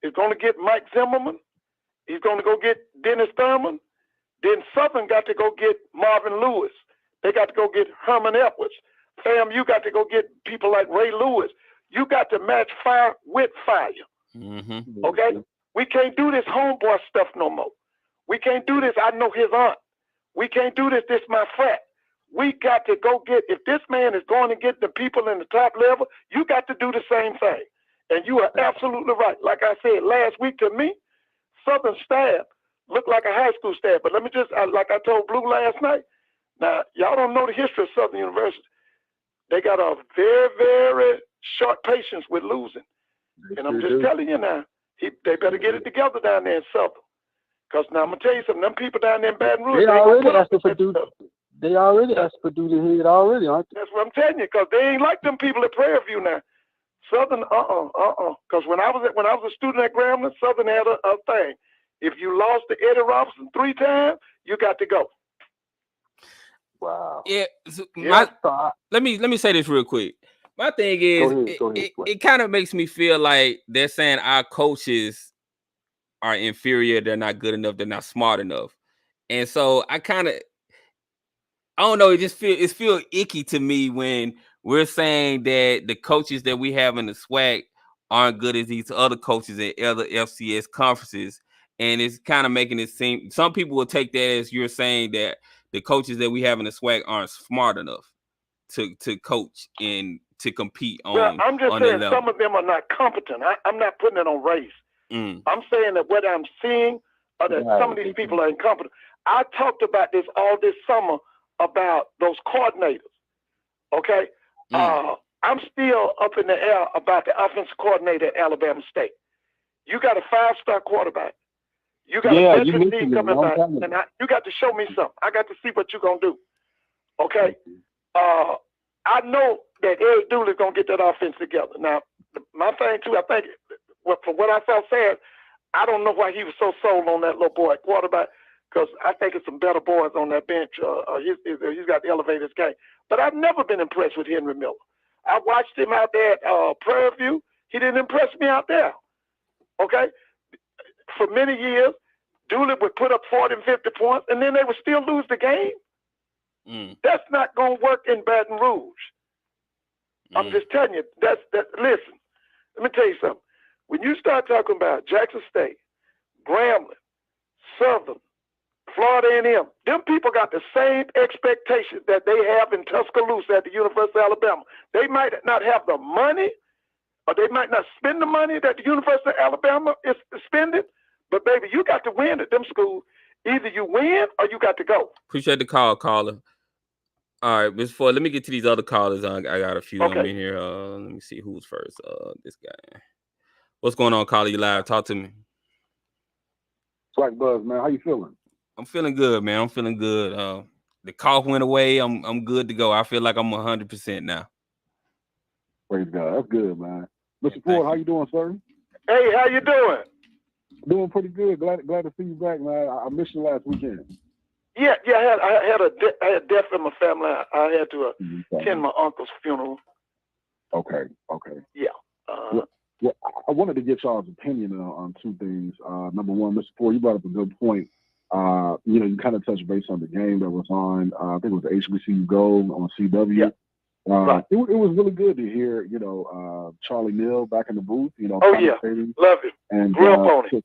is going to get Mike Zimmerman, he's going to go get Dennis Thurman, then Southern got to go get Marvin Lewis. They got to go get Herman Edwards. Fam, you got to go get people like Ray Lewis. You got to match fire with fire. Mm-hmm. Okay? We can't do this homeboy stuff no more. We can't do this, I know his aunt. We can't do this my frat. We got to go get, if this man is going to get the people in the top level, you got to do the same thing. And you are absolutely right. Like I said last week, to me, Southern staff looked like a high school staff. But let me just, like I told Blue last night, now, y'all don't know the history of Southern University. They got a very, very short patience with losing. And I'm just telling you now, they better get it together down there in Southern. Because now I'm going to tell you something, them people down there in Baton Rouge, they already asked for Duty Head already, aren't they? That's what I'm telling you, because they ain't like them people at Prairie View now. Southern, Because when I was a student at Grambling, Southern had a thing. If you lost to Eddie Robinson 3 times, you got to go. Wow. Yeah. So let me say this real quick. My thing is, it kind of makes me feel like they're saying our coaches are inferior. They're not good enough. They're not smart enough. And so I don't know. It just feels icky to me when we're saying that the coaches that we have in the SWAC aren't good as these other coaches at other FCS conferences. And it's kind of making it seem, some people will take that as you're saying that the coaches that we have in the SWAC aren't smart enough to coach and to compete on. Well, I'm just saying level. Some of them are not competent. I'm not putting it on race. I'm saying that what I'm seeing are that some of these people are incompetent. I talked about this all this summer about those coordinators. Okay. I'm still up in the air about the offensive coordinator at Alabama State. You got a 5-star quarterback. You got a veteran team coming back, and you got to show me something. I got to see what you're gonna do. Okay. I know that Eric Dooley's gonna get that offense together. Now, my thing too, I think, from what I saw said, I don't know why he was so sold on that little boy at quarterback, because I think it's some better boys on that bench. He's got to elevate his game. But I've never been impressed with Henry Miller. I watched him out there at Prairie View. He didn't impress me out there. Okay? For many years, Dooley would put up 40 and 50 points, and then they would still lose the game. That's not going to work in Baton Rouge. I'm just telling you. Listen, let me tell you something. When you start talking about Jackson State, Grambling, Southern, Florida A&M, them people got the same expectations that they have in Tuscaloosa at the University of Alabama. They might not have the money, or they might not spend the money that the University of Alabama is spending, but baby, you got to win at them schools. Either you win or you got to go. Appreciate the call, caller. All right, before let me get to these other callers. I got a few of them in here. Let me see who's first. This guy. What's going on, caller? You live? Talk to me. SWAC Buzz, man. How you feeling? I'm feeling good, man. I'm feeling good. The cough went away. I'm good to go. I feel like I'm 100% now. Praise God. That's good, man. Mr. Ford, how you doing, sir? Hey, how you doing? Doing pretty good. Glad to see you back, man. I missed you last weekend. Yeah. I had death in my family. I had to attend my uncle's funeral. Okay. Yeah. Well, I wanted to get y'all's opinion on two things. Number one, Mr. Ford, you brought up a good point. You kind of touched base on the game that was on. I think it was HBCU Go on CW. Yeah. Right. It was really good to hear, Charlie Neal back in the booth. Oh yeah, love it. And real pony.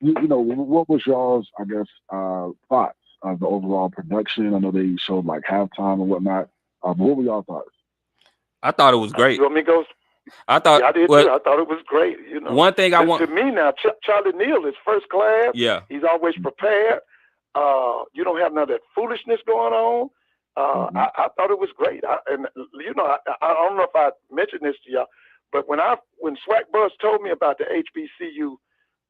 What was y'all's, I guess, thoughts of the overall production? I know they showed like halftime and whatnot. But what were y'all thoughts? I thought it was great. You want me to go? I thought I did too. I thought it was great. One thing to me now, Charlie Neal is first class. Yeah, he's always prepared. You don't have none of that foolishness going on. I thought it was great. I don't know if I mentioned this to y'all, but when SWAC Buzz told me about the HBCU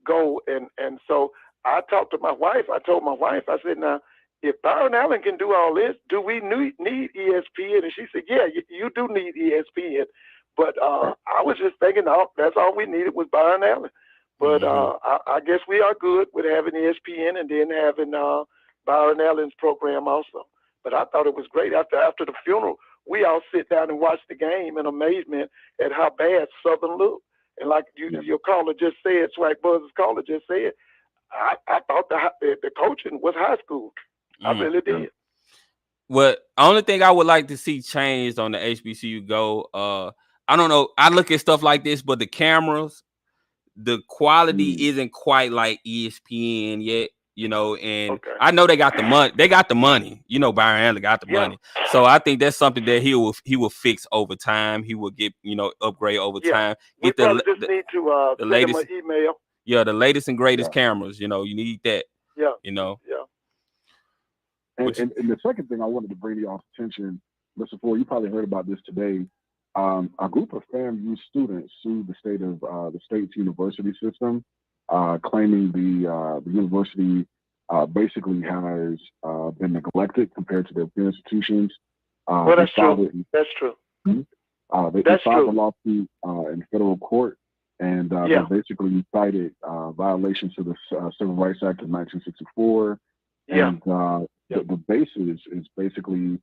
Go, and so I talked to my wife. I told my wife, I said, now, if Byron Allen can do all this, do we need ESPN? And she said, yeah, you do need ESPN. But I was just thinking, that's all we needed was Byron Allen. But I guess we are good with having ESPN and then having Byron Allen's program also. But I thought it was great. After the funeral, we all sit down and watch the game in amazement at how bad Southern looked. And like your caller just said, SWAC Buzz's caller just said, I thought the coaching was high school. I really did. Well, the only thing I would like to see changed on the HBCU Go, I don't know. I look at stuff like this, but the cameras, the quality isn't quite like ESPN yet, and I know they got the money. They got the money. Byron Allen got the money. So I think that's something that he will fix over time. He will get, upgrade over time. Get we just need to the latest send him an email. Yeah, the latest and greatest cameras. You need that. Yeah. Yeah. And the second thing I wanted to bring to y'all's attention, Mr. Ford, you probably heard about this today. A group of FAMU students sued the state's university system, claiming the university basically has been neglected compared to their peer institutions. That's true. That's true. They filed a lawsuit in federal court, and they basically cited violations of the Civil Rights Act of 1964. And the basis is basically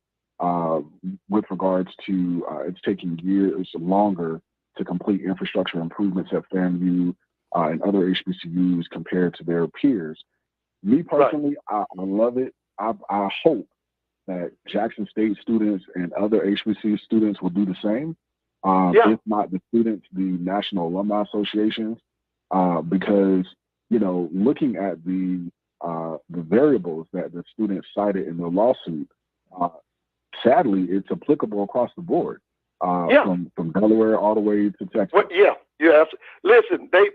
with regards to it's taking years longer to complete infrastructure improvements at FAMU and other HBCUs compared to their peers. Me personally, I love it. I hope that Jackson State students and other HBCU students will do the same. If not the students, the National Alumni Associations, because looking at the variables that the students cited in their lawsuit, sadly, it's applicable across the board, from Delaware all the way to Texas. Well, listen, they've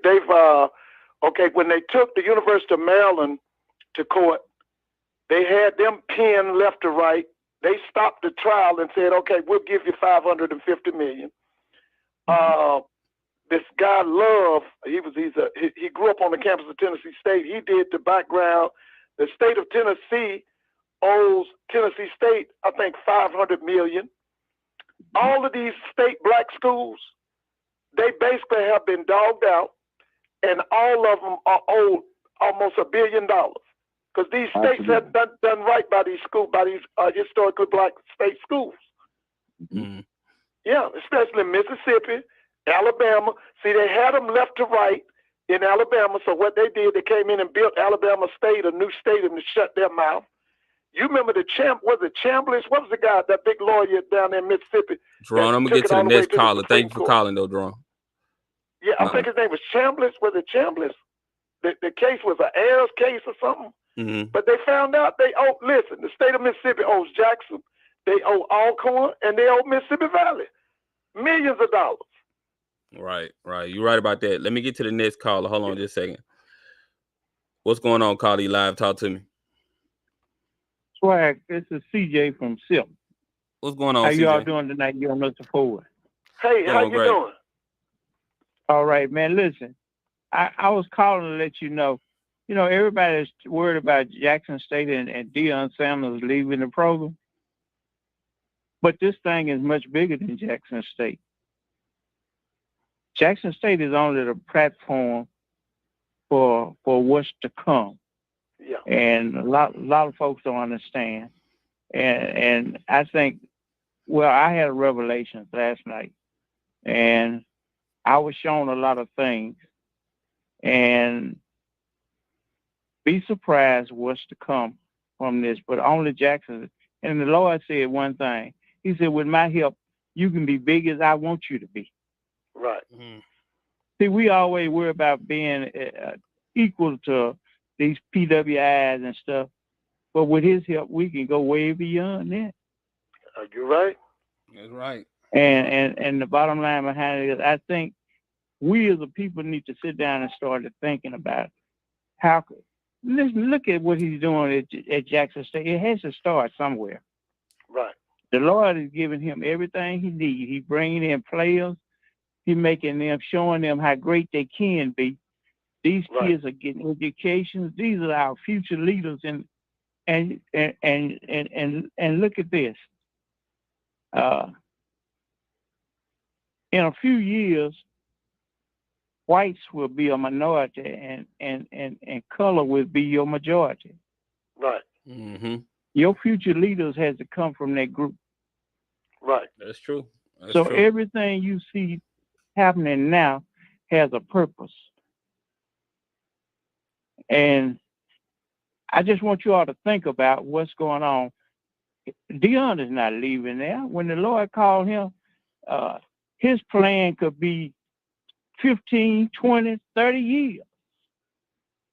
when they took the University of Maryland to court, they had them pinned left to right. They stopped the trial and said, okay, we'll give you $550 million. This guy Love, he grew up on the campus of Tennessee State. He did the background. The state of Tennessee owes Tennessee State, I think, $500 million. All of these state black schools, they basically have been dogged out, and all of them are owed almost $1 billion because these states have done right by these historically black state schools. Mm-hmm. Yeah, especially Mississippi, Alabama. See, they had them left to right in Alabama. So what they did, they came in and built Alabama State, a new stadium, to shut their mouth. You remember Chambliss? What was the guy, that big lawyer down there in Mississippi? Jerome, I'm gonna get to the next caller. Thank you for calling, though, Jerome. Yeah, I think his name was Chambliss. Was it Chambliss? The case was an heirs case or something. Mm-hmm. But they found out listen, the state of Mississippi owes Jackson, they owe Alcorn, and they owe Mississippi Valley millions of dollars. Right. You're right about that. Let me get to the next caller. Hold on just a second. What's going on, Carly Live? Talk to me. SWAC, this is CJ from SIP. What's going on, How CJ? you all doing tonight? You're on Mr. Forward. Hey, how you doing? All right, man. Listen, I was calling to let you know, everybody's worried about Jackson State and Deion Sanders leaving the program. But this thing is much bigger than Jackson State. Jackson State is only the platform for what's to come. Yeah. And a lot of folks don't understand. And I think, I had a revelation last night, and I was shown a lot of things, and be surprised what's to come from this, but only Jackson. And the Lord said one thing. He said, with my help, you can be big as I want you to be. Right. Mm-hmm. See, we always worry about being equal to these PWIs and stuff, but with his help, we can go way beyond that. You're right. That's right. And the bottom line behind it is, I think we as a people need to sit down and start thinking about look at what he's doing at Jackson State. It has to start somewhere. Right. The Lord is giving him everything he needs. He's bringing in players. He's making them, showing them how great they can be. These kids are getting educations. These are our future leaders. And look at this. In a few years, whites will be a minority, and color will be your majority. Right. Mm-hmm. Your future leaders has to come from that group. Right. That's true. So everything you see happening now has a purpose. And I just want you all to think about what's going on. Deion is not leaving there. When the Lord called him, his plan could be 15, 20, 30 years.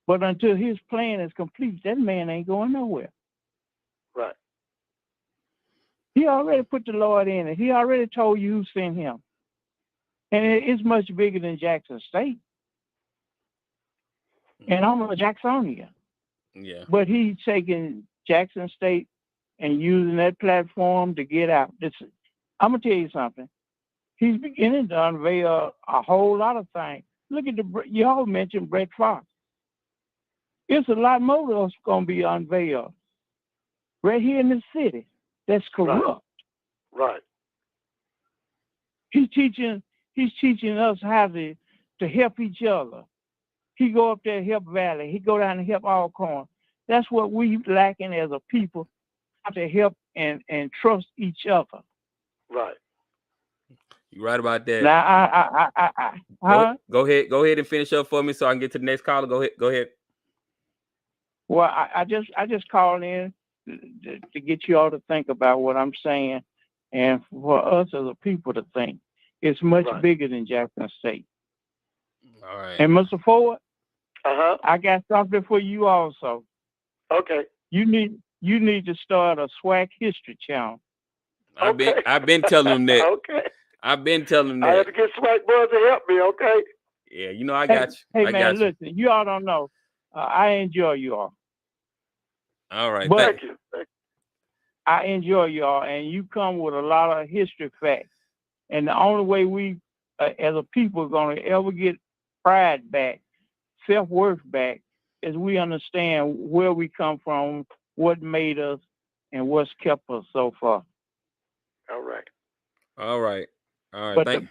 But until his plan is complete, that man ain't going nowhere. Right. He already put the Lord in it. He already told you who sent him. And it's much bigger than Jackson State. And I'm a Jacksonian. Yeah. But he's taking Jackson State and using that platform to get out. I'm going to tell you something. He's beginning to unveil a whole lot of things. Look at y'all mentioned Brett Fox. It's a lot more that's going to be unveiled right here in the city that's corrupt. Right. He's teaching us how to help each other. He go up there and help Valley. He go down and help Alcorn. That's what we lacking as a people, how to help and trust each other. Right. You're right about that. Now, Go ahead and finish up for me so I can get to the next caller. Go ahead. Well, I just called in to get you all to think about what I'm saying, and for us as a people to think. It's much bigger than Jackson State. All right. And Mr. Ford, I got something for you also. Okay. You need to start a SWAC history channel. I've been telling them that. Okay. I've been telling them that. I have to get SWAC boys to help me, okay? Yeah, I got you. Hey, man, listen, you all don't know. I enjoy you all. All right. Thank you. I enjoy y'all, and you come with a lot of history facts. And the only way we, as a people, are going to ever get pride back, self-worth back, is we understand where we come from, what made us, and what's kept us so far. All right. All right. But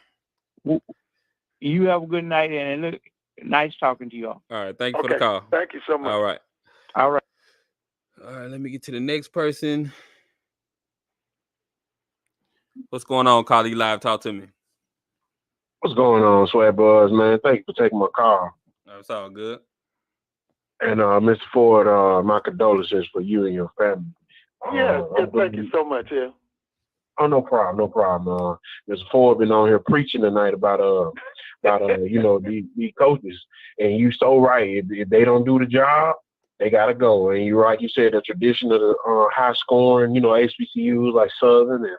you have a good night, and look, nice talking to y'all. All right. Thank you for the call. Thank you so much. All right. All right. All right. Let me get to the next person. What's going on, Carly Live? Talk to me. What's going on, SWAC Buzz, man? Thank you for taking my call. It's all good. And Mr. Ford, my condolences for you and your family. Yeah, thank you so much. Yeah. Oh, no problem, no problem. Mr. Ford been on here preaching tonight about these coaches, and you so right. If they don't do the job, they gotta go. And you're right. You said the tradition of the high scoring, HBCUs like Southern and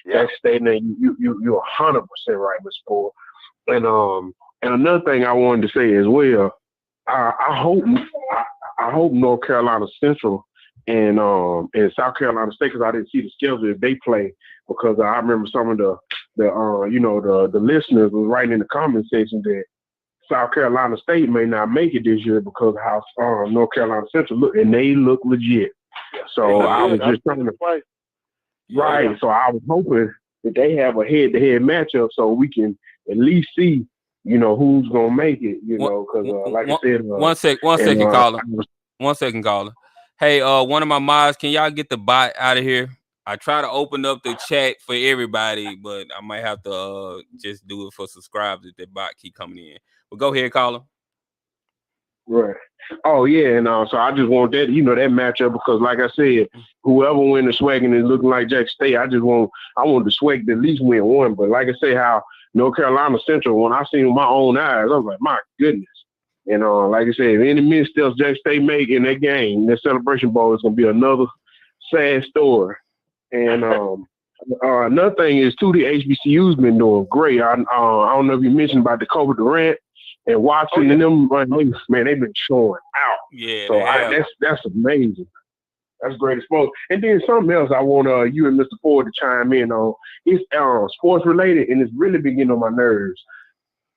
Jackson State, and you're 100% right, Mr. Ford. And another thing I wanted to say as well, I hope North Carolina Central and South Carolina State, because I didn't see the schedule if they play, because I remember some of the listeners was writing in the comment section that South Carolina State may not make it this year because of how North Carolina Central look, and they look legit. So I was just trying to play. Right. So I was hoping that they have a head-to-head matchup so we can at least see, who's gonna make it. Because like I said, one second, caller. 1 second, caller. Hey, one of my mods, can y'all get the bot out of here? I try to open up the chat for everybody, but I might have to just do it for subscribers if the bot keep coming in. But go ahead, caller. Right. Oh yeah, and so I just want that, that matchup, because like I said, whoever win the SWAC and is looking like Jackson State, I want the SWAC to at least win one. But like I say, how North Carolina Central, when I seen with my own eyes, I was like, my goodness. And like I said, if any missteps Jackson State make in that game, that Celebration Bowl is gonna be another sad story. And another thing is too, the HBCU's been doing great. I don't know if you mentioned about the Kobe Durant and Watson and them, man, they've been showing out. Yeah. So that's amazing. That's great exposure. And then something else I want you and Mr. Ford to chime in on. It's sports related, and it's really been getting on my nerves.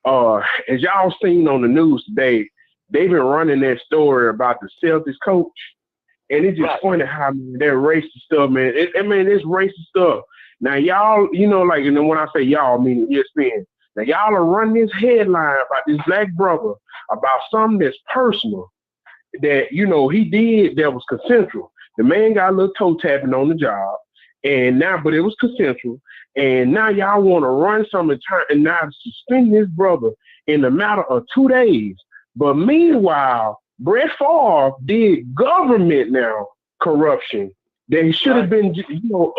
As y'all seen on the news today, they've been running that story about the Celtics coach. And it just funny how they're racist stuff, man. It's racist stuff. Now, y'all, and then when I say y'all, I mean ESPN. Now, y'all are running this headline about this black brother about something that's personal that, he did that was consensual. The man got a little toe tapping on the job, but it was consensual. And now y'all want to run something and now suspend this brother in a matter of 2 days. But meanwhile, Brett Favre did government corruption. They should have been,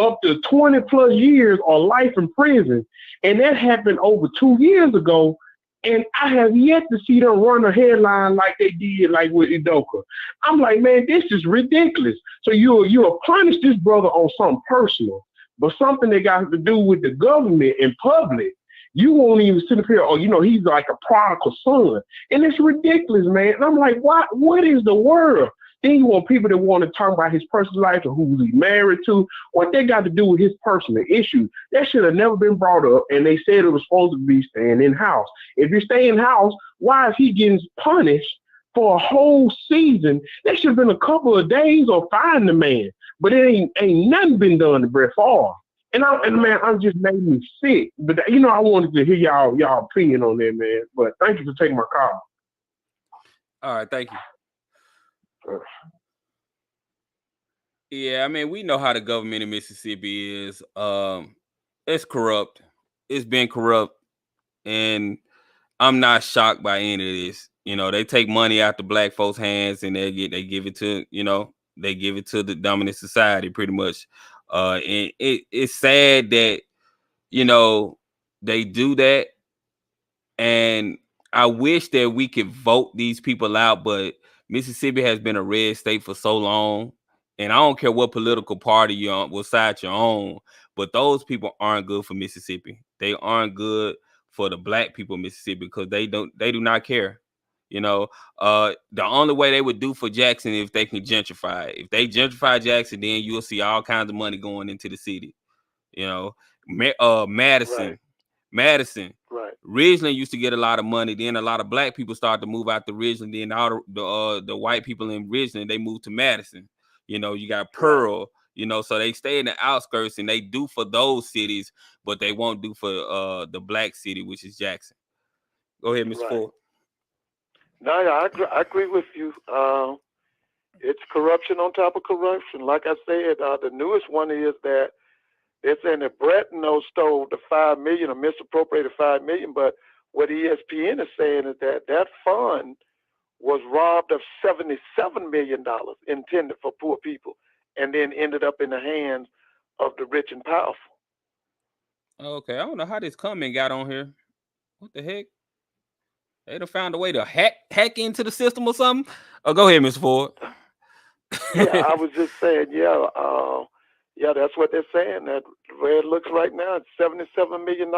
up to 20 plus years or life in prison. And that happened over 2 years ago. And I have yet to see them run a headline like they did, like with Udoka. I'm like, man, this is ridiculous. So you'll punish this brother on something personal, but something that got to do with the government in public, you won't even sit up here, he's like a prodigal son. And it's ridiculous, man. And I'm like, what is the world? Then you want people that want to talk about his personal life or who he's married to, what they got to do with his personal issues. That should have never been brought up, and they said it was supposed to be staying in-house. If you're staying in-house, why is he getting punished for a whole season? That should have been a couple of days or fine the man. But it ain't nothing been done to Brett Favre. And I'm just made me sick. But, I wanted to hear y'all opinion on that, man. But thank you for taking my call. All right, thank you. Yeah, we know how the government in Mississippi is. It's corrupt. It's been corrupt, and I'm not shocked by any of this. They take money out the black folks' hands, and they give it to the dominant society, pretty much. And it's sad that they do that, and I wish that we could vote these people out, but Mississippi has been a red state for so long, and I don't care what political party you're on, what side you're on, but those people aren't good for Mississippi. They aren't good for the black people of Mississippi because they do not care. You know, the only way they would do for Jackson if they can gentrify. If they gentrify Jackson, then you'll see all kinds of money going into the city. You know, Madison. Right. Madison. Right. Ridgeland used to get a lot of money. Then a lot of black people started to move out to Ridgeland. Then all the white people in Ridgeland, they moved to Madison. You know, you got Pearl. Right. You know, so they stay in the outskirts and they do for those cities, but they won't do for the black city, which is Jackson. Go ahead, Mr. Ford. No, I agree with you. It's corruption on top of corruption. Like I said, the newest one is that they're saying that Bretano stole the $5 million or misappropriated $5 million, but what ESPN is saying is that that fund was robbed of $77 million intended for poor people, and then ended up in the hands of the rich and powerful. Okay, I don't know how this comment got on here. What the heck? They'd have found a way to hack into the system or something. Oh, go ahead, Mr. Ford. Yeah, I was just saying, yeah, that's what they're saying. That the way it looks right now, it's $77 million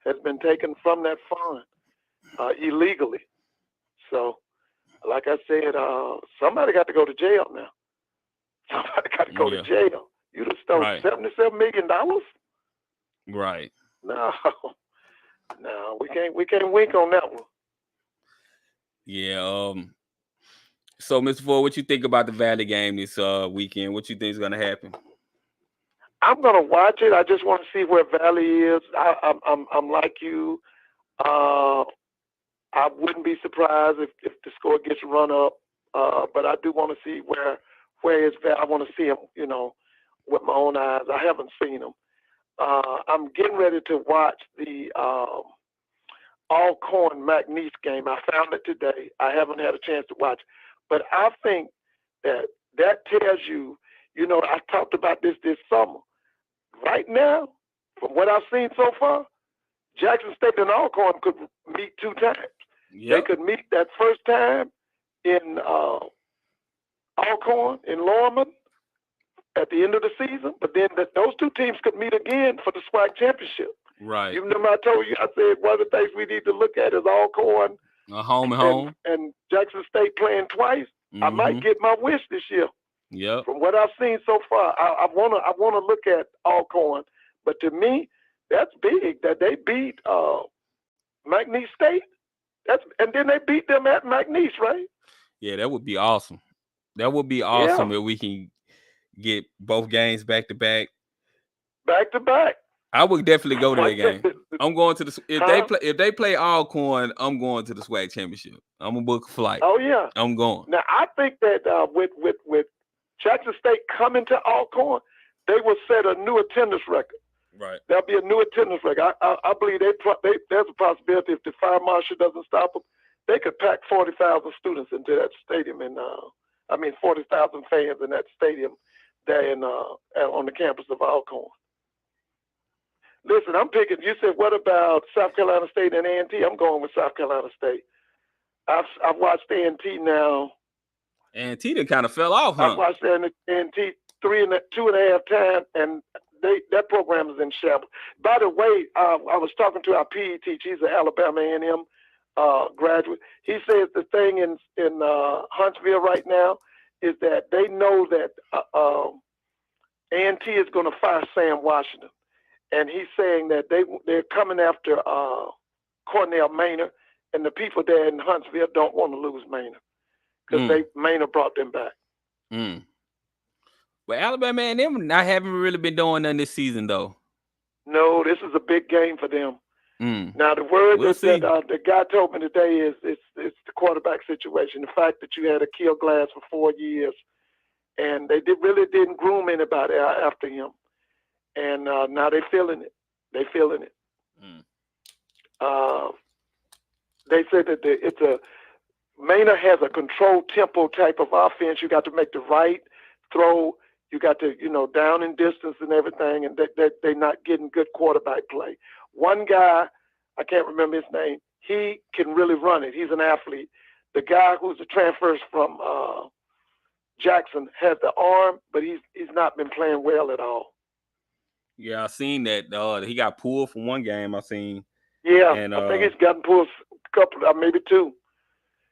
has been taken from that fund illegally. So, like I said, somebody got to go to jail now. Somebody got to go to jail. You just stole $77 million? Right. No, we can't wink on that one. Yeah. So, Mr. Ford, what you think about the Valley game this weekend? What you think is going to happen? I'm going to watch it. I just want to see where Valley is. I'm like you. I wouldn't be surprised if the score gets run up. But I do want to see where is Valley. I want to see him, with my own eyes. I haven't seen him. I'm getting ready to watch the Alcorn McNeese game. I found it today. I haven't had a chance to watch it. But I think that tells you, I talked about this summer. Right now, from what I've seen so far, Jackson State and Alcorn could meet 2 times. Yep. They could meet that first time in Alcorn, in Lorman, at the end of the season, but then those 2 teams could meet again for the SWAC championship. Right. You remember I told you, I said one of the things we need to look at is Alcorn home and Jackson State playing twice. Mm-hmm. I might get my wish this year. Yeah. From what I've seen so far, I wanna look at Alcorn, but to me, that's big that they beat McNeese State. And then they beat them at McNeese, right? Yeah, that would be awesome. That would be awesome if we can get both games back to back. Back to back. I would definitely go to that game. I'm going to the if they play Alcorn, I'm going to the SWAC championship. I'm gonna book a flight. Oh yeah, I'm going. Now I think that with Jackson State coming to Alcorn, they will set a new attendance record. Right. There'll be a new attendance record. I believe there's a possibility if the fire marshal doesn't stop them, they could pack 40,000 students into that stadium, and 40,000 fans in that stadium there on the campus of Alcorn. Listen, I'm picking. You said, what about South Carolina State and A&T? I'm going with South Carolina State. I've watched A&T now. A&T done kind of fell off, huh? I've watched A&T 2.5 times, and that program is in shambles. By the way, I was talking to our PE teacher. He's an Alabama A&M graduate. He says the thing in Huntsville right now is that they know that A&T is going to fire Sam Washington. And he's saying that they're coming after Cornell Maynard, and the people there in Huntsville don't want to lose Maynard because Maynard brought them back. Mm. Well, Alabama and them haven't really been doing nothing this season, though. No, this is a big game for them. Mm. Now, the word that the guy told me today is it's the quarterback situation. The fact that you had Akil Glass for 4 years, and they really didn't groom anybody after him. And now they're feeling it. Mm. They said that Maynard has a controlled tempo type of offense. You got to make the right throw. You got to, down in distance and everything, and they're not getting good quarterback play. One guy, I can't remember his name, he can really run it. He's an athlete. The guy who's a transfer from Jackson has the arm, but he's not been playing well at all. Yeah, I seen that. He got pulled from one game. I seen. Yeah, and, I think he's gotten pulled a couple, maybe 2.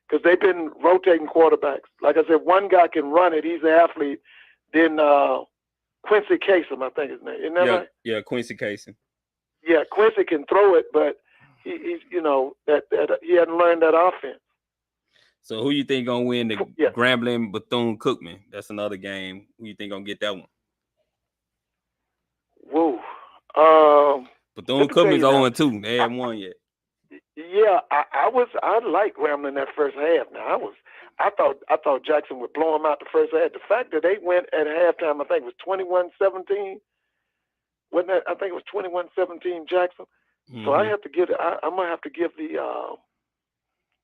because they've been rotating quarterbacks. Like I said, one guy can run it. He's an athlete. Then Quincy Kasem, I think his name. Isn't that right? Yeah, Quincy Kasem. Yeah, Quincy can throw it, but he's that he hadn't learned that offense. So who you think gonna win the Grambling Bethune-Cookman? That's another game. Who you think gonna get that one? Whoa. Bethune-Cookman's 0-2. They haven't won yet. Yeah, I like Grambling that first half. Now I thought Jackson would blow them out the first half. The fact that they went at halftime, I think it was 21-17. Wasn't that? I think it was 21-17 Jackson. Mm-hmm. So I have to give I'm gonna have to give the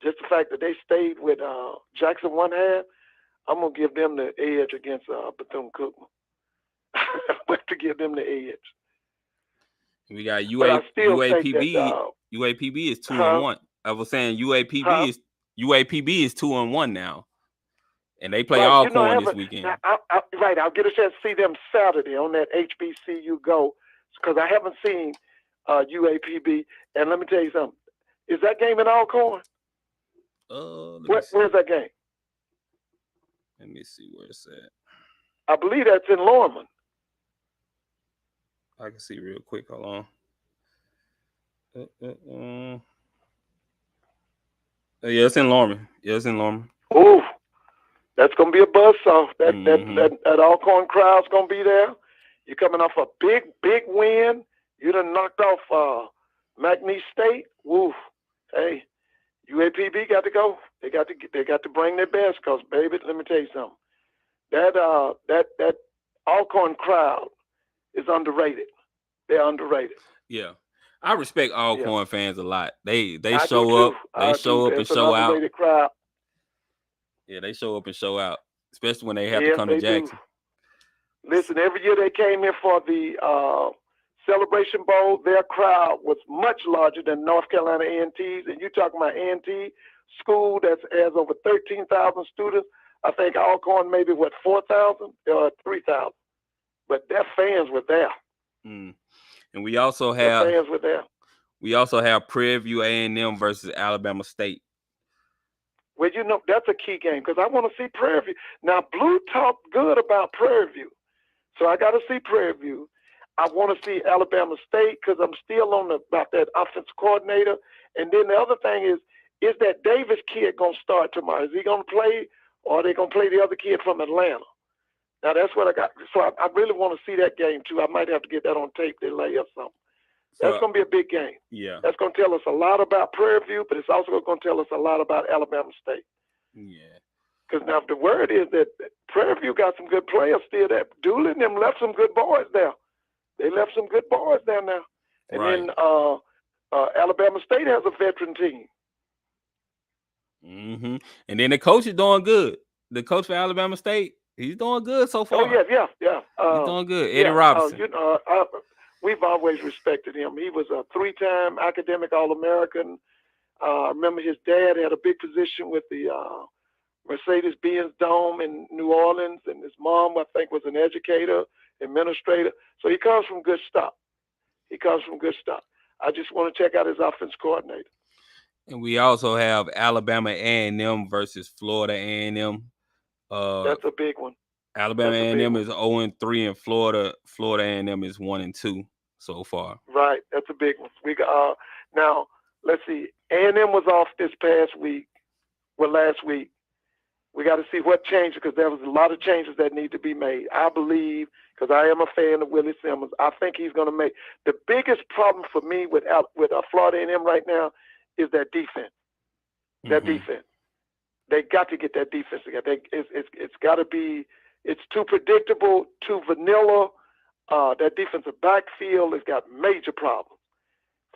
just the fact that they stayed with Jackson one half. I'm gonna give them the edge against Bethune-Cookman. I'm going to give them the edge. We got UAPB. UAPB is 2-1. I was saying UAPB is 2-1 now, and they play Alcorn this weekend. Right, I'll get a chance to see them Saturday on that HBCU Go because I haven't seen UAPB. And let me tell you something: is that game in Alcorn? Where's that game? Let me see where it's at. I believe that's in Lorman. I can see real quick. Hold on. Yeah, it's in Lorman. Oh, that's gonna be a buzzsaw. That Alcorn crowd's gonna be there. You're coming off a big win. You done knocked off McNeese State. Woo. Hey, UAPB got to go. They got to bring their best. Cause baby, let me tell you something. That Alcorn crowd is underrated. They're underrated. Yeah. I respect Alcorn fans a lot. They show up. They show up and show out. Crowd. Yeah, they show up and show out, especially when they have to come to Jackson. Listen, every year they came here for the Celebration Bowl. Their crowd was much larger than North Carolina A&T's. And you're talking about A&T school that has over 13,000 students. I think Alcorn maybe 4,000 or 3,000. But their fans were there. Mm. And we also have fans were there. We also have Prairie View A&M versus Alabama State. Well, that's a key game because I want to see Prairie View. Now, Blue talked good about Prairie View, so I got to see Prairie View. I want to see Alabama State because I'm still about that offensive coordinator. And then the other thing is that Davis kid going to start tomorrow? Is he going to play, or are they going to play the other kid from Atlanta? Now, that's what I got. So I really want to see that game, too. I might have to get that on tape delay or something. That's going to be a big game. Yeah. That's going to tell us a lot about Prairie View, but it's also going to tell us a lot about Alabama State. Yeah. Because now the word is that Prairie View got some good players still there. Dooley and them left some good boys there. They left some good boys there now. And then Alabama State has a veteran team. Mm-hmm. And then the coach is doing good. The coach for Alabama State, he's doing good so far. Oh, yeah. He's doing good. Eddie Robinson. We've always respected him. He was a 3-time academic All-American. I remember his dad had a big position with the Mercedes-Benz Dome in New Orleans, and his mom, I think, was an educator, administrator. So he comes from good stuff. I just want to check out his offense coordinator. And we also have Alabama A&M versus Florida A&M. That's a big one. Alabama A&M is 0-3, and Florida A&M is 1-2 so far. Right, that's a big one. We got now. Let's see. A&M was off this past week. Well, last week. We got to see what changed because there was a lot of changes that need to be made. I believe, because I am a fan of Willie Simmons, I think he's going to make the biggest problem for me with Florida A&M right now is that defense. That defense. They got to get that defense together. It's got to be. It's too predictable, too vanilla. That defensive backfield has got major problems.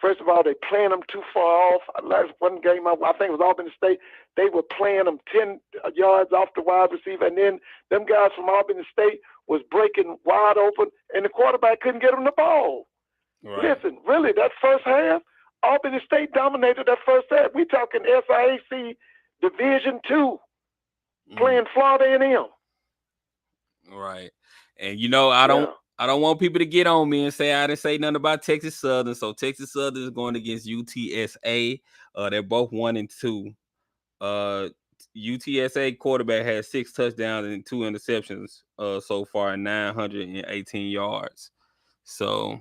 First of all, they playing them too far off. Last one game, I think it was Albany State, they were playing them 10 yards off the wide receiver, and then them guys from Albany State was breaking wide open, and the quarterback couldn't get them the ball. Right. Listen, really, that first half, Albany State dominated that first half. We talking SIAC Division II, playing Florida A&M. Right. And I don't want people to get on me and say I didn't say nothing about Texas Southern. So Texas Southern is going against UTSA. They're both 1-2. UTSA quarterback has 6 touchdowns and 2 interceptions so far, and 918 yards. So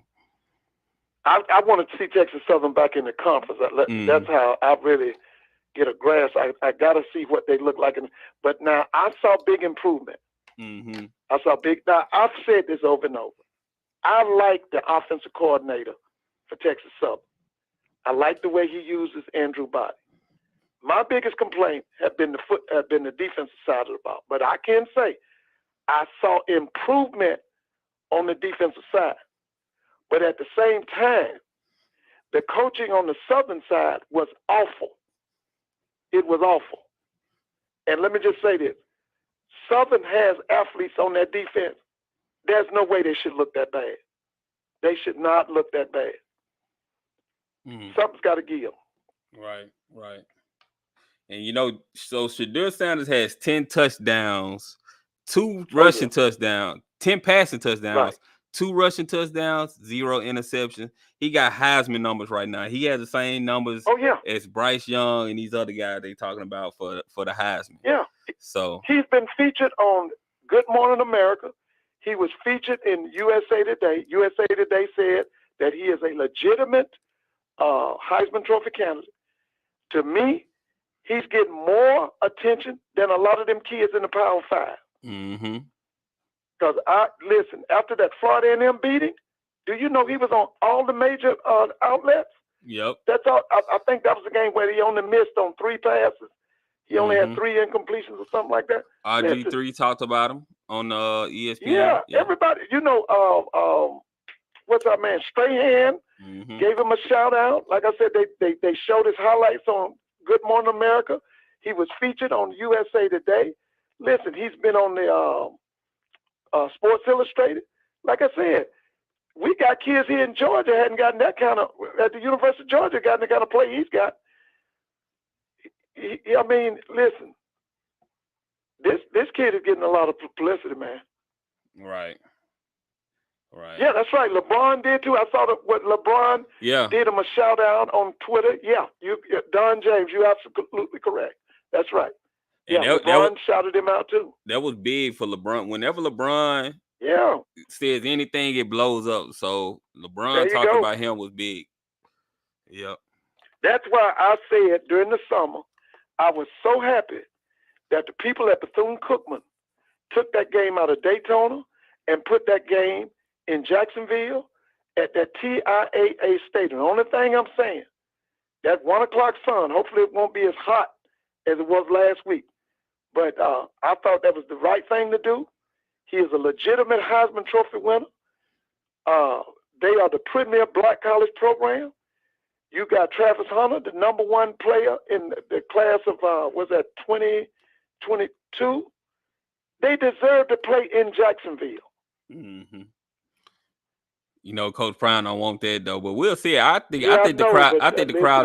I want to see Texas Southern back in the conference. That's how I really get a grasp. I got to see what they look like. But now I saw big improvement. Mm-hmm. I saw big. Now I've said this over and over. I like the offensive coordinator for Texas Southern. I like the way he uses Andrew Body. My biggest complaint have been the defensive side of the ball. But I can say I saw improvement on the defensive side. But at the same time, the coaching on the Southern side was awful. It was awful. And let me just say this. Southern has athletes on their defense. There's no way they should look that bad. They should not look that bad. Something's got to give. Right. And, so Shadur Sanders has 10 touchdowns, 2 rushing touchdowns, 10 passing touchdowns, 2 rushing touchdowns, 0 interceptions. He got Heisman numbers right now. He has the same numbers as Bryce Young and these other guys they talking about for the Heisman. Yeah. So he's been featured on Good Morning America. He was featured in USA Today. USA Today said that he is a legitimate Heisman Trophy candidate. To me, he's getting more attention than a lot of them kids in the Power 5. Mm-hmm. Because listen, after that Florida A&M beating, do you know he was on all the major outlets? Yep. That's all. I think that was the game where he only missed on 3 passes. He only had 3 incompletions or something like that. RG3 talked about him on ESPN. Yeah, everybody. What's our man Strahan gave him a shout out. Like I said, they showed his highlights on Good Morning America. He was featured on USA Today. Listen, he's been on the Sports Illustrated. Like I said, we got kids here in Georgia hadn't gotten that kind of at the University of Georgia gotten the kind of play he's got. Listen, this kid is getting a lot of publicity, man. Right. Yeah, that's right. LeBron did too. I saw what LeBron did him a shout out on Twitter. Yeah, Don James, you're absolutely correct. That's right. And LeBron shouted him out too. That was big for LeBron. Whenever LeBron says anything, it blows up. So LeBron talking about him was big. Yep. That's why I said during the summer, I was so happy that the people at Bethune-Cookman took that game out of Daytona and put that game in Jacksonville at that TIAA stadium. The only thing I'm saying, that 1 o'clock sun, hopefully it won't be as hot as it was last week. But I thought that was the right thing to do. He is a legitimate Heisman Trophy winner. They are the premier black college program. You got Travis Hunter, the #1 player in the class of, 2022. They deserve to play in Jacksonville. Mm-hmm. Coach Brown don't want that though, but we'll see. I think the crowd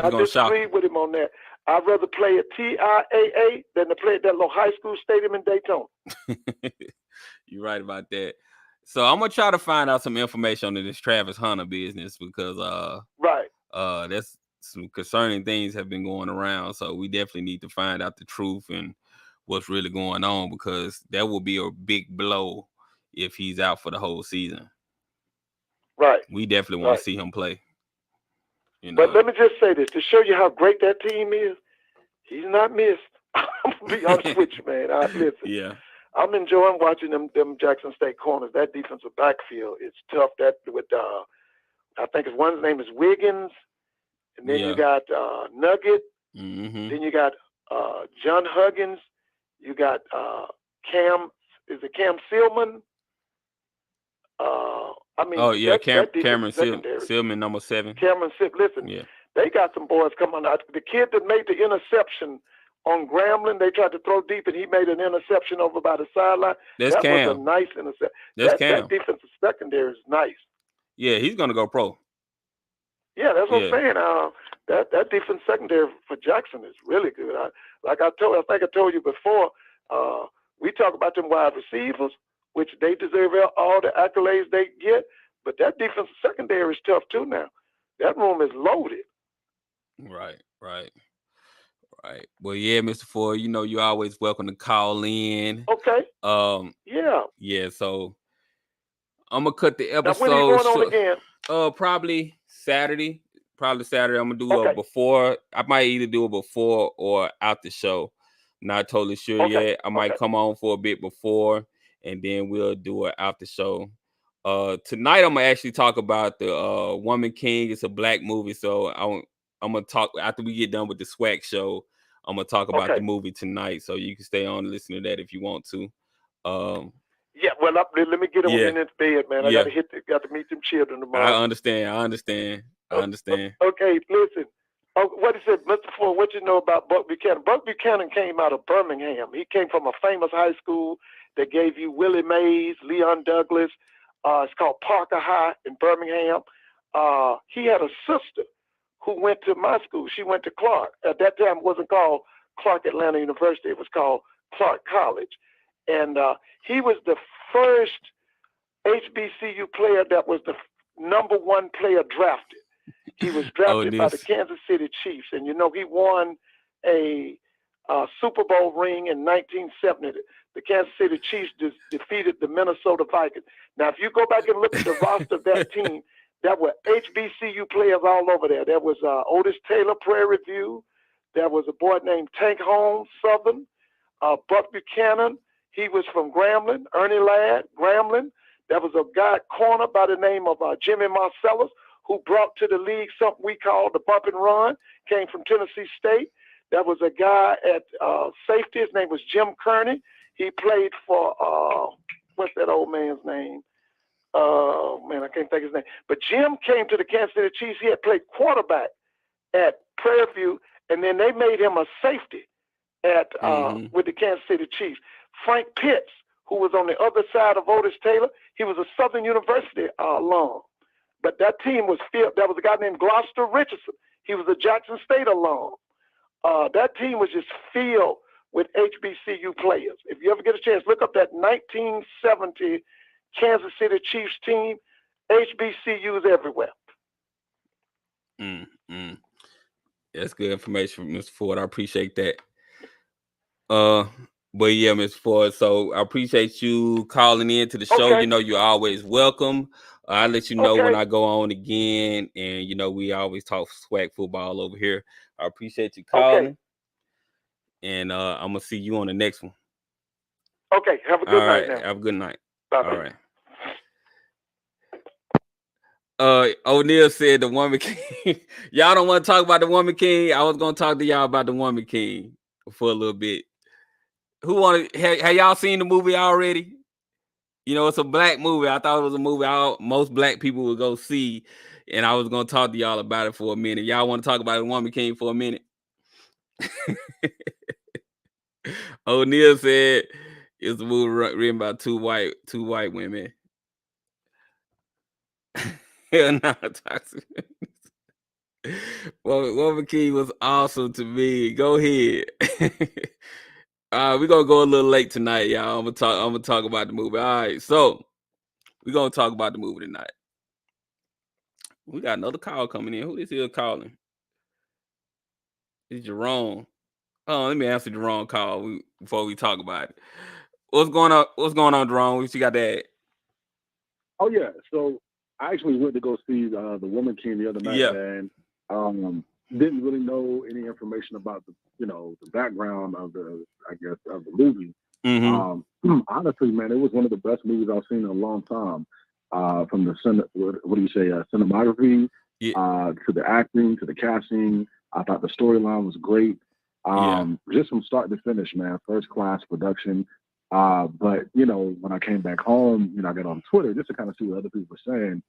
is going to shock. I disagree with him on that. I'd rather play at TIAA than to play at that little high school stadium in Daytona. You're right about that. So I'm gonna try to find out some information on this Travis Hunter business because that's some concerning things have been going around. So we definitely need to find out the truth and what's really going on because that will be a big blow if he's out for the whole season. Right. We definitely want to see him play. But let me just say this to show you how great that team is. He's not missed. I'm gonna be honest with you, man. Listen. Yeah. I'm enjoying watching them Jackson State corners. That defensive backfield is tough. That with I think one's name is Wiggins, and then you got Nugget. Mm-hmm. Then you got John Huggins. You got Cam. Is it Cam Sealman? Cameron Sealman, #7. Cameron Sealman. Listen, they got some boys coming out. The kid that made the interception on Grambling, they tried to throw deep, and he made an interception over by the sideline. That was a nice interception. That defensive secondary is nice. Yeah, he's gonna go pro. Yeah, that's what I'm saying. That defense secondary for Jackson is really good. I think I told you before. We talk about them wide receivers, which they deserve all the accolades they get, but that defensive secondary is tough too now. That room is loaded. Right. right. Well, yeah, Mr. Ford, you know you're always welcome to call in. Okay. Yeah. Yeah. So I'm gonna cut the Now, when are you episode going on short. again? Probably Saturday. Probably Saturday. I'm gonna do Okay. a before. I might either do it before or after show. Not totally sure yet. I might come on for a bit before, and then we'll do it after show. Tonight I'm gonna actually talk about the Woman King. It's a black movie, so I'm gonna talk after we get done with the SWAC show. I'm gonna talk about the movie tonight, so you can stay on and listen to that if you want to. Yeah, well, let me get on in this bed, man. I got to meet them children tomorrow. I understand. Okay, listen. What he said, Mr. Ford, what you know about Buck Buchanan? Buck Buchanan came out of Birmingham. He came from a famous high school that gave you Willie Mays, Leon Douglas. It's called Parker High in Birmingham. He had a sister who went to my school. She went to Clark. At that time, it wasn't called Clark Atlanta University. It was called Clark College. And he was the first HBCU player that was the #1 player drafted. He was drafted by the Kansas City Chiefs. And, you know, he won a Super Bowl ring in 1970. The Kansas City Chiefs defeated the Minnesota Vikings. Now, if you go back and look at the roster of that team, there were HBCU players all over there. There was Otis Taylor, Prairie View. There was a boy named Tank Holmes, Southern. Buck Buchanan, he was from Grambling. Ernie Ladd, Grambling. There was a guy, corner by the name of Jimmy Marcellus, who brought to the league something we call the bump and run, came from Tennessee State. There was a guy at safety. His name was Jim Kearney. He played for, what's that old man's name? Man, I can't think of his name. But Jim came to the Kansas City Chiefs. He had played quarterback at Prairie View, and then they made him a safety at with the Kansas City Chiefs. Frank Pitts, who was on the other side of Otis Taylor, he was a Southern University alum. But that team was filled. There was a guy named Gloucester Richardson. He was a Jackson State alum. That team was just filled with HBCU players. If you ever get a chance, look up that 1970 Kansas City Chiefs team. HBCUs everywhere. That's good information from Mr. Ford. I appreciate that. But yeah, Mr. Ford, so I appreciate you calling in to the show. You know, you're always welcome. I'll let you know when I go on again. And, you know, we always talk SWAC football over here. I appreciate you calling. And I'm going to see you on the next one. Okay. Have a good night now. Have a good night. Bye-bye. All right. O'Neal said the Woman King. Y'all don't want to talk about the Woman King. I was going to talk to y'all about the Woman King for a little bit. Who wanted? Have y'all seen the movie already? You know, it's a black movie. I thought it was a movie most black people would go see, and I was gonna talk to y'all about it for a minute. Y'all want to talk about the Woman King for a minute? O'Neal said it's a movie written by two white women. Hell no, toxic. Woman King was awesome to me. Go ahead. We're gonna go a little late tonight, y'all. I'm gonna talk about the movie. All right, so we're gonna talk about the movie tonight. We got another call coming in. Who is here calling? It's Jerome. Oh, let me answer Jerome call before we talk about it. What's going on, Jerome? What you got to add? Oh yeah, so I actually went to go see the Woman King the other night, and didn't really know any information about the background of the movie. Honestly, man, it was one of the best movies I've seen in a long time. From the cinematography to the acting to the casting, I thought the storyline was great. Just from start to finish, man, first class production. But when I came back home, I got on Twitter just to kind of see what other people were saying.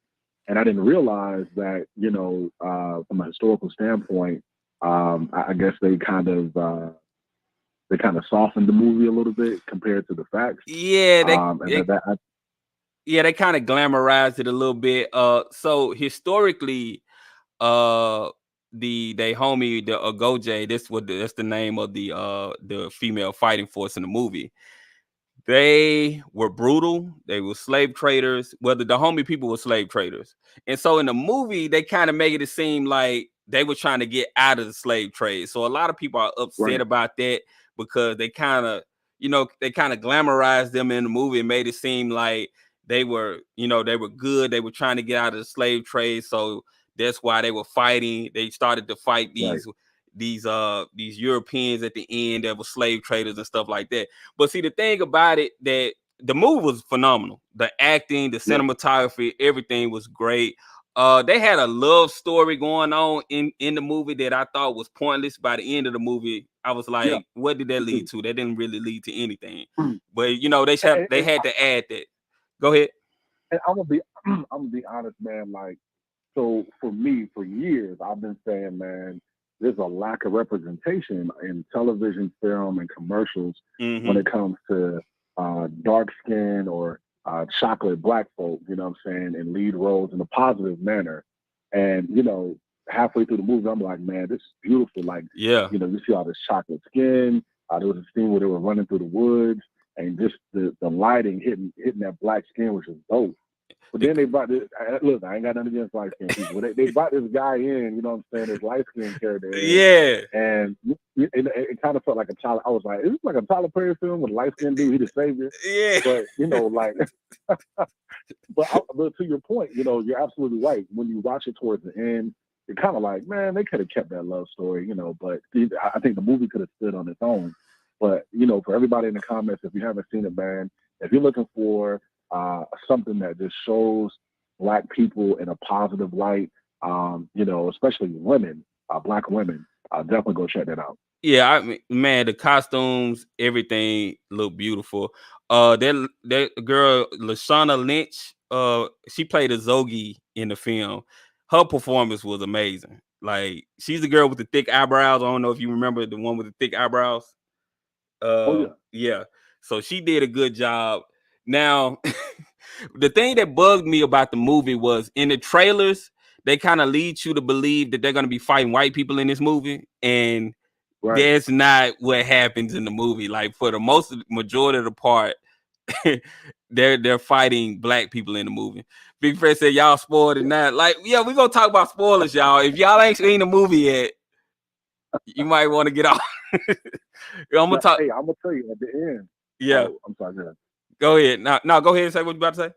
And I didn't realize that, from a historical standpoint, I guess they kind of softened the movie a little bit compared to the facts. Yeah, they kind of glamorized it a little bit. So historically, the homie, the Ogoje, that's the name of the female fighting force in the movie. They were brutal. They were slave traders. Whether the homie people were slave traders. And so in the movie, they kind of make it seem like they were trying to get out of the slave trade. So a lot of people are upset about that because they kind of, they kind of glamorized them in the movie and made it seem like they were, they were good. They were trying to get out of the slave trade. So that's why they were fighting. They started to fight these Europeans at the end that were slave traders and stuff like that. But see, the thing about it, that the movie was phenomenal. The acting, the cinematography, everything was great. They had a love story going on in the movie that I thought was pointless. By the end of the movie, I was like, what did that lead to? That didn't really lead to anything. But they had to add that. Go ahead. And I'm gonna be honest, man. Like, so for me, for years, I've been saying, man, there's a lack of representation in television, film, and commercials when it comes to dark skin or chocolate black folk, you know what I'm saying, in lead roles in a positive manner. And, halfway through the movie, I'm like, man, this is beautiful. Like, you see all this chocolate skin. There was a scene where they were running through the woods and just the lighting hitting that black skin, which was dope. But then they brought this. Look, I ain't got nothing against light skinned people. They brought this guy in, you know what I'm saying, this light skinned character. And it kind of felt like a Tyler. I was like, is this like a Tyler Perry film with a light skinned dude? He the savior. But but to your point, you're absolutely right. When you watch it towards the end, you're kind of like, man, they could have kept that love story, But I think the movie could have stood on its own. But for everybody in the comments, if you haven't seen it, man, if you're looking for something that just shows Black people in a positive light, especially women, Black women, definitely go check that out. Yeah, I mean, man, the costumes, everything looked beautiful. That girl, Lashana Lynch, she played a Zogi in the film. Her performance was amazing. Like, she's the girl with the thick eyebrows. I don't know if you remember the one with the thick eyebrows. Yeah. So she did a good job. Now, the thing that bugged me about the movie was in the trailers, they kind of lead you to believe that they're going to be fighting white people in this movie. And that's not what happens in the movie. Like, for the majority of the part, they're fighting Black people in the movie. Big Fred said, y'all spoiled it now. Like, yeah, we're going to talk about spoilers, y'all. If y'all ain't seen the movie yet, you might want to get off. I'm going to talk. Hey, I'm going to tell you at the end. Yeah. I'm sorry. Go ahead. No, go ahead and say what you about to say.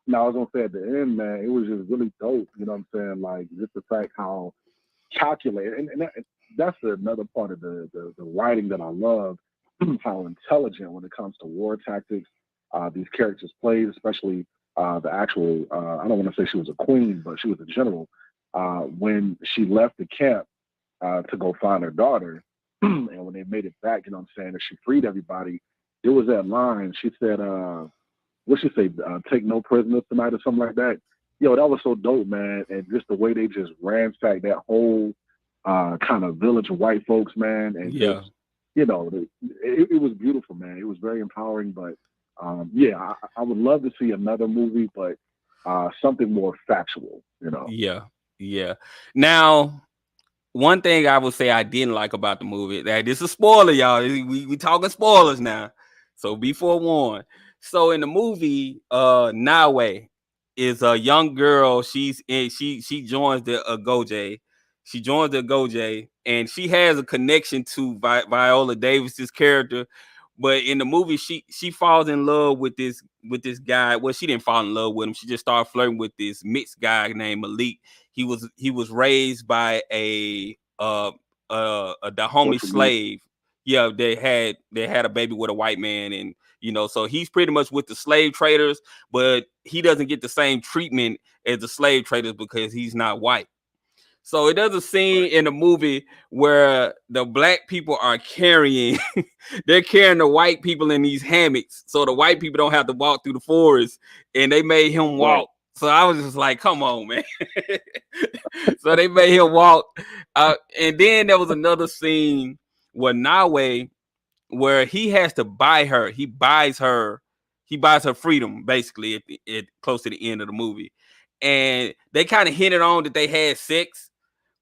No, I was gonna say at the end, man, it was just really dope. You know what I'm saying? Like, just the fact how calculated, and that's another part of the writing that I love. How intelligent when it comes to war tactics these characters played, especially the actual. I don't want to say she was a queen, but she was a general. When she left the camp to go find her daughter, and when they made it back, you know what I'm saying, and she freed everybody. There was that line. She said, what she say? Take no prisoners tonight or something like that. Yo, that was so dope, man. And just the way they just ransacked that whole kind of village of white folks, man. And just, it was beautiful, man. It was very empowering. But I would love to see another movie, but something more factual, Yeah. Now, one thing I would say I didn't like about the movie, that this is a spoiler, y'all. We talking spoilers now, so be forewarned. So in the movie, Nawe is a young girl. She joins the Goje. She joins the Goje, and she has a connection to Viola Davis's character. But in the movie, she falls in love with this guy. Well, she didn't fall in love with him. She just started flirting with this mixed guy named Malik. He was raised by a Dahomey slave. Yeah, they had a baby with a white man, and so he's pretty much with the slave traders, but he doesn't get the same treatment as the slave traders because he's not white. So it does a scene in the movie where the Black people are carrying the white people in these hammocks, so the white people don't have to walk through the forest, and they made him walk. So I was just like, come on, man. So they made him walk. And then there was another scene where Nawe, where he has to buy her. He buys her freedom, basically, at close to the end of the movie. And they kind of hinted on that they had sex,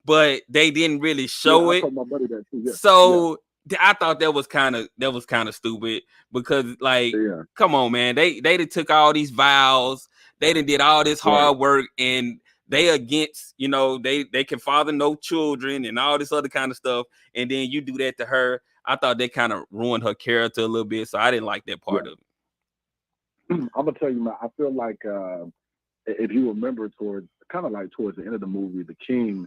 but they didn't really show it. So I thought that was kind of stupid because, like, come on, man, they took all these vows, they done did all this hard work, and they against, you know, they can father no children and all this other kind of stuff, and then you do that to her. I thought they kind of ruined her character a little bit, so I didn't like that part of it. I'm gonna tell you, man, I feel like if you remember towards the end of the movie, the king,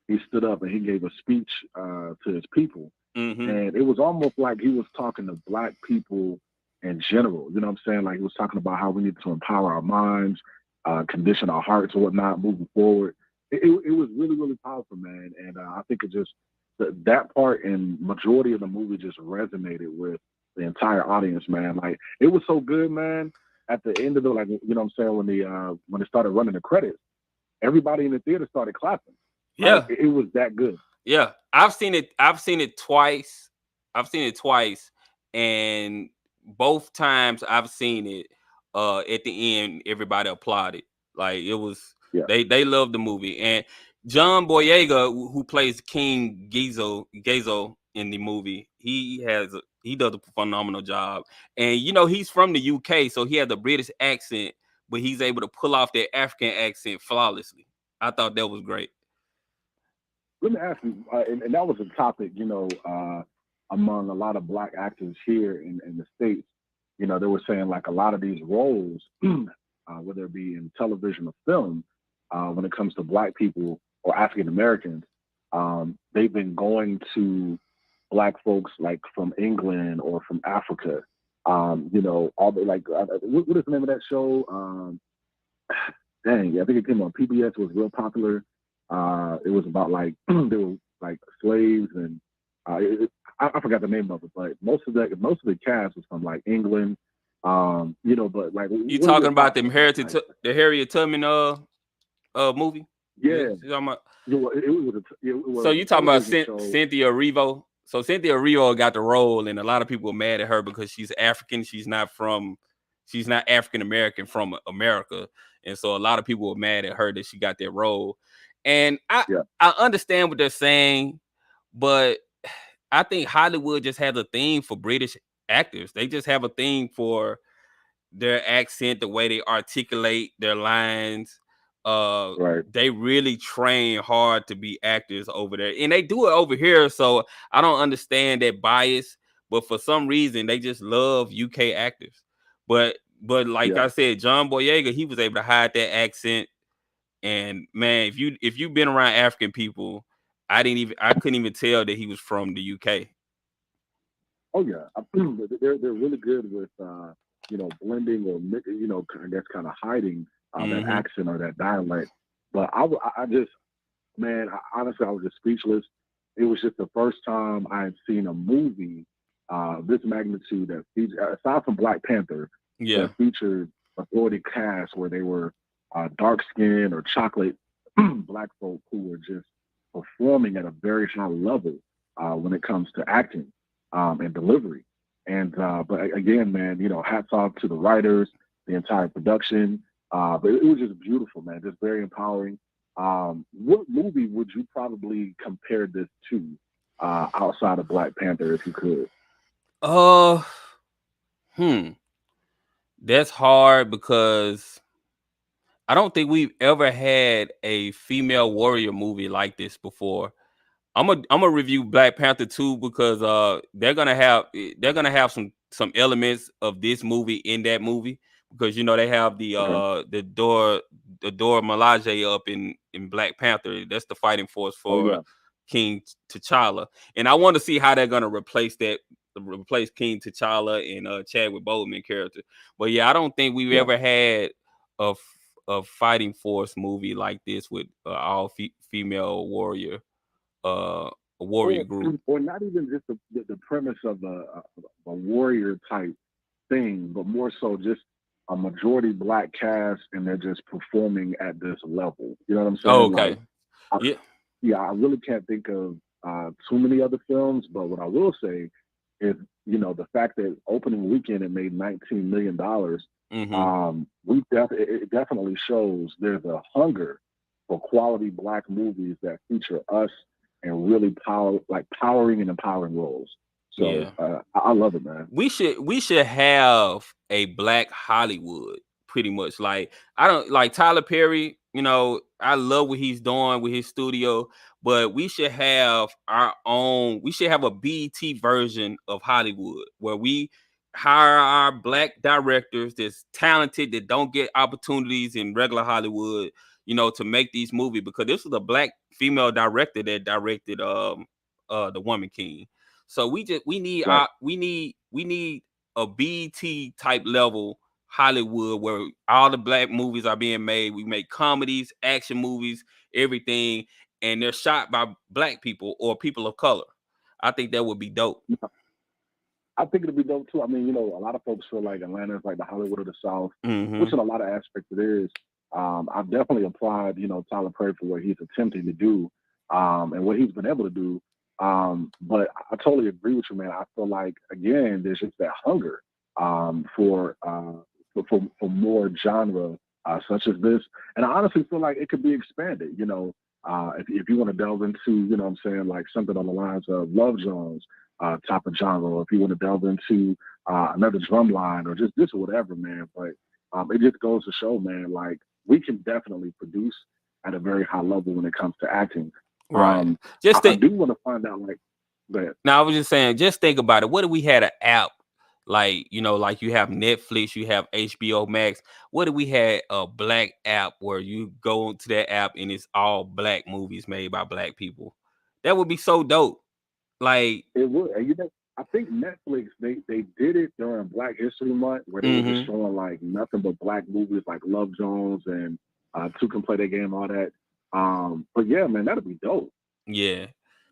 he stood up and he gave a speech to his people. And it was almost like he was talking to Black people in general. You know what I'm saying? Like he was talking about how we need to empower our minds, condition our hearts and whatnot, moving forward. It was really, really powerful, man. And I think it just, that part and majority of the movie just resonated with the entire audience, man. Like it was so good, man. At the end of the, like, you know what I'm saying, when it started running the credits, everybody in the theater started clapping. Yeah. Like, it was that good. Yeah. I've seen it twice. And both times I've seen it, at the end, everybody applauded. Like it was, they loved the movie. And John Boyega, who plays King Gezo in the movie, he does a phenomenal job. And you know, he's from the UK, so he has a British accent, but he's able to pull off that African accent flawlessly. I thought that was great. Let me ask you, and that was a topic, you know, among a lot of Black actors here in the States. You know, they were saying like a lot of these roles, whether it be in television or film, when it comes to Black people or African Americans, they've been going to Black folks like from England or from Africa. You know, all the like, what is the name of that show? Dang, I think it came on PBS. It was real popular. It was about like there were like slaves, and I forgot the name of it, but most of the cast was from like England. You know, but like you talking about the Harriet Tubman movie? Yeah. So you talking about Cynthia Erivo? So Cynthia Erivo got the role, and a lot of people were mad at her because she's African. She's not African American from America, and so a lot of people were mad at her that she got that role. And I understand what they're saying, but I think Hollywood just has a thing for British actors. They just have a thing for their accent, the way they articulate their lines. They really train hard to be actors over there, and they do it over here. So I don't understand that bias, but for some reason they just love UK actors. But like I said, John Boyega, he was able to hide that accent. And man, if you've been around African people, I couldn't even tell that he was from the UK. Oh yeah, they're really good with you know, blending or, you know, I guess kind of hiding that accent or that dialect. But I just, man, honestly, I was just speechless. It was just the first time I had seen a movie this magnitude that featured, aside from Black Panther, that featured authority cast where they were dark skinned or chocolate Black folk who were just performing at a very high level when it comes to acting and delivery. And but again, man, you know, hats off to the writers, the entire production. But it was just beautiful, man, just very empowering. What movie would you probably compare this to outside of Black Panther, if you could? That's hard because I don't think we've ever had a female warrior movie like this before. I'm gonna review Black Panther 2 because they're gonna have some elements of this movie in that movie, because you know they have the Dora Milaje up in Black Panther. That's the fighting force for King T'Challa, and I want to see how they're gonna replace King T'Challa and Chadwick Boseman character. But yeah, I don't think we've ever had a fighting force movie like this with all female warrior. A warrior group, or not even just the premise of a warrior type thing, but more so just a majority Black cast, and they're just performing at this level. You know what I'm saying? Oh, okay. Like, I really can't think of too many other films, but what I will say is, you know, the fact that opening weekend it made $19 million. It definitely shows there's a hunger for quality Black movies that feature us and really powering and empowering roles. So I love it, man. We should have a Black Hollywood, pretty much. Like I don't like Tyler Perry. you know, I love what he's doing with his studio, but we should have our own. We should have a BET version of Hollywood where we hire our black directors that's talented that don't get opportunities in regular Hollywood, you know, to make these movies, because this was a black female director that directed The Woman King. So we need Right. we need a BET type level Hollywood where all the black movies are being made. We make comedies, action movies, everything, and they're shot by black people or people of color. I think that would be dope. I think it'd be dope too. I mean, you know, a lot of folks feel like Atlanta is like the Hollywood of the South, Mm-hmm. which in a lot of aspects it is. I've definitely applied, you know, Tyler Perry for what he's attempting to do, and what he's been able to do. But I totally agree with you, man. I feel like again, there's just that hunger for more genre such as this, and I honestly feel like it could be expanded. You know, if you want to delve into, you know, what I'm saying, like something on the lines of Love Jones type of genre, or if you want to delve into another drum line or just this or whatever, man. But it just goes to show, man, like we can definitely produce at a very high level when it comes to acting. Right. I do want to find out, like, that. Now I was just saying, just think about it. What if we had an app, like, you know, like you have Netflix, you have HBO Max. What if we had a black app where you go to that app and it's all black movies made by black people? That would be so dope. Like, it would. And you know, I think Netflix they did it during Black History Month where they were just showing like nothing but black movies like Love Jones and Two Can Play Their Game, all that. But yeah, man, that'd be dope. yeah,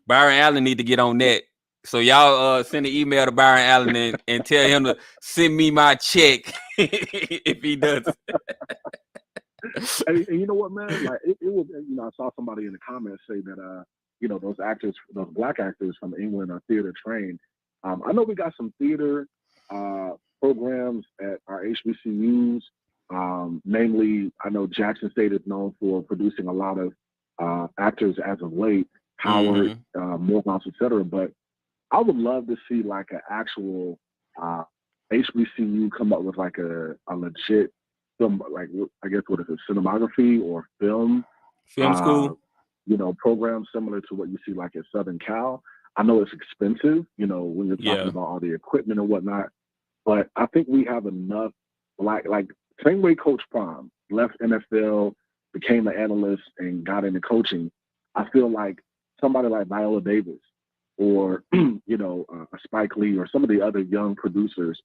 Byron Allen need to get on that. So y'all send an email to Byron Allen and tell him to send me my check if he does. And you know what, man? Like it was, you know, I saw somebody in the comments say that you know, those black actors from England are theater trained. I know we got some theater programs at our HBCUs. Namely, I know Jackson State is known for producing a lot of actors as of late, Howard, Morehouse, etc. But I would love to see like an actual HBCU come up with like a legit film, like I guess what is it, cinematography or film school, you know, programs similar to what you see like at Southern Cal. I know it's expensive, you know, when you're talking about all the equipment and whatnot, but I think we have enough, like same way Coach Prime left NFL, became an analyst, and got into coaching. I feel like somebody like Viola Davis or, you know, Spike Lee or some of the other young producers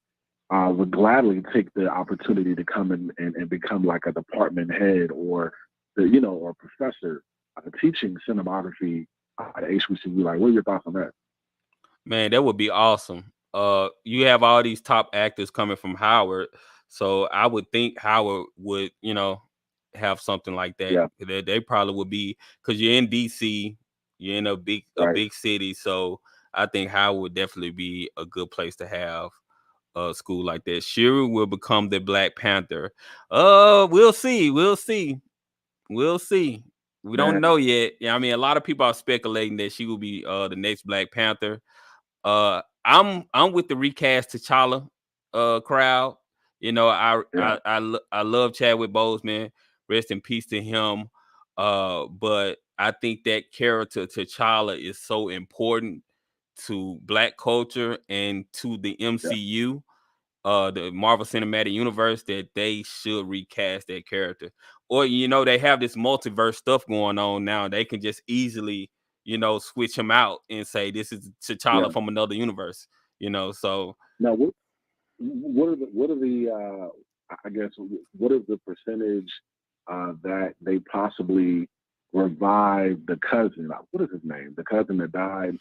would gladly take the opportunity to come in and become like a department head or, you know, or professor teaching cinematography at HBCU. Like, what are your thoughts on that? Man, that would be awesome. You have all these top actors coming from Howard, so I would think Howard would, you know, have something like that. Yeah. They probably would be, because you're in DC, you're in a big city, so I think Howard would definitely be a good place to have a school like that. Shuri will become the Black Panther. We'll see. We don't know yet. Yeah, I mean, a lot of people are speculating that she will be the next Black Panther. I'm with the recast T'Challa crowd. You know, I love Chadwick Boseman. Rest in peace to him. But I think that character T'Challa is so important to Black culture and to the MCU. The Marvel Cinematic Universe, that they should recast that character. Or, you know, they have this multiverse stuff going on now. They can just easily, you know, switch him out and say this is T'Challa from another universe, you know. So now what are the I guess what is the percentage that they possibly revive the cousin? What is his name? The cousin that died.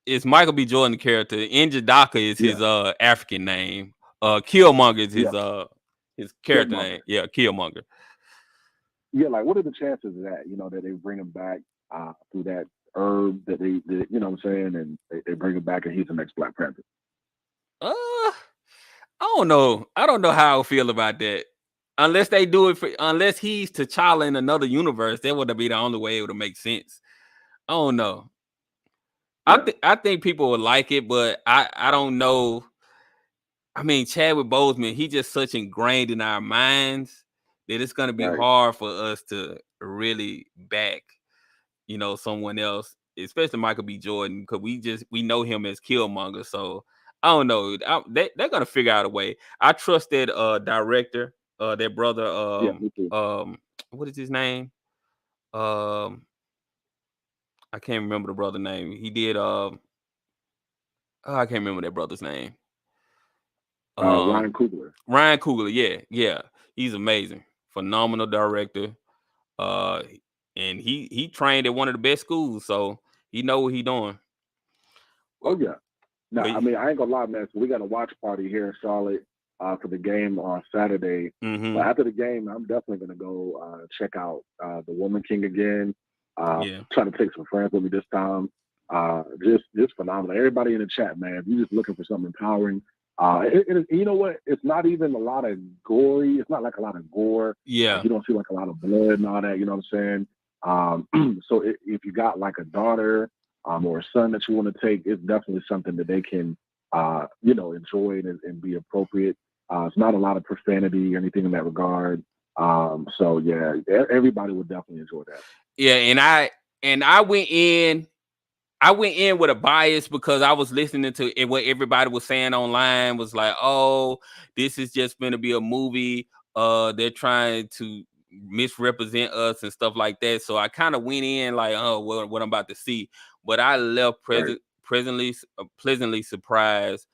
It's Michael B. Jordan character. Njadaka is his African name. Killmonger is his character name. Yeah, Killmonger. Yeah, like what are the chances of that? You know, that they bring him back through that herb that they you know what I'm saying, and they bring him back and he's the next Black Panther. I don't know. I don't know how I feel about that. Unless they do it unless he's T'Challa in another universe, that would be the only way it would make sense. I don't know. I think people would like it, but I don't know. I mean, Chadwick Boseman, he just such ingrained in our minds that it's gonna be Right. hard for us to really back, someone else, especially Michael B. Jordan, because we know him as Killmonger. So I don't know. They're gonna figure out a way. I trust that director, that brother. Yeah, me too. What is his name? I can't remember the brother name. He did. I can't remember that brother's name. Ryan Coogler. Ryan Coogler. Yeah. He's amazing, phenomenal director. Uh, and he trained at one of the best schools, so he know what he doing. Oh yeah. No, But- I mean I ain't gonna lie, man. So we got a watch party here in Charlotte for the game on Saturday. Mhm. But after the game, I'm definitely gonna go check out the Woman King again. Yeah. Trying to take some friends with me this time. Just phenomenal. Everybody in the chat, man. If you're just looking for something empowering, you know what? It's not even a lot of gory. It's not like a lot of gore. Yeah. You don't see like a lot of blood and all that. You know what I'm saying? So if you got like a daughter or a son that you want to take, it's definitely something that they can, enjoy and be appropriate. It's not a lot of profanity or anything in that regard. So yeah, everybody would definitely enjoy that. Yeah, and I went in with a bias because I was listening to it, what everybody was saying online was like, oh, this is just going to be a movie. They're trying to misrepresent us and stuff like that. So I kind of went in like, oh, what I'm about to see. But I left pleasantly surprised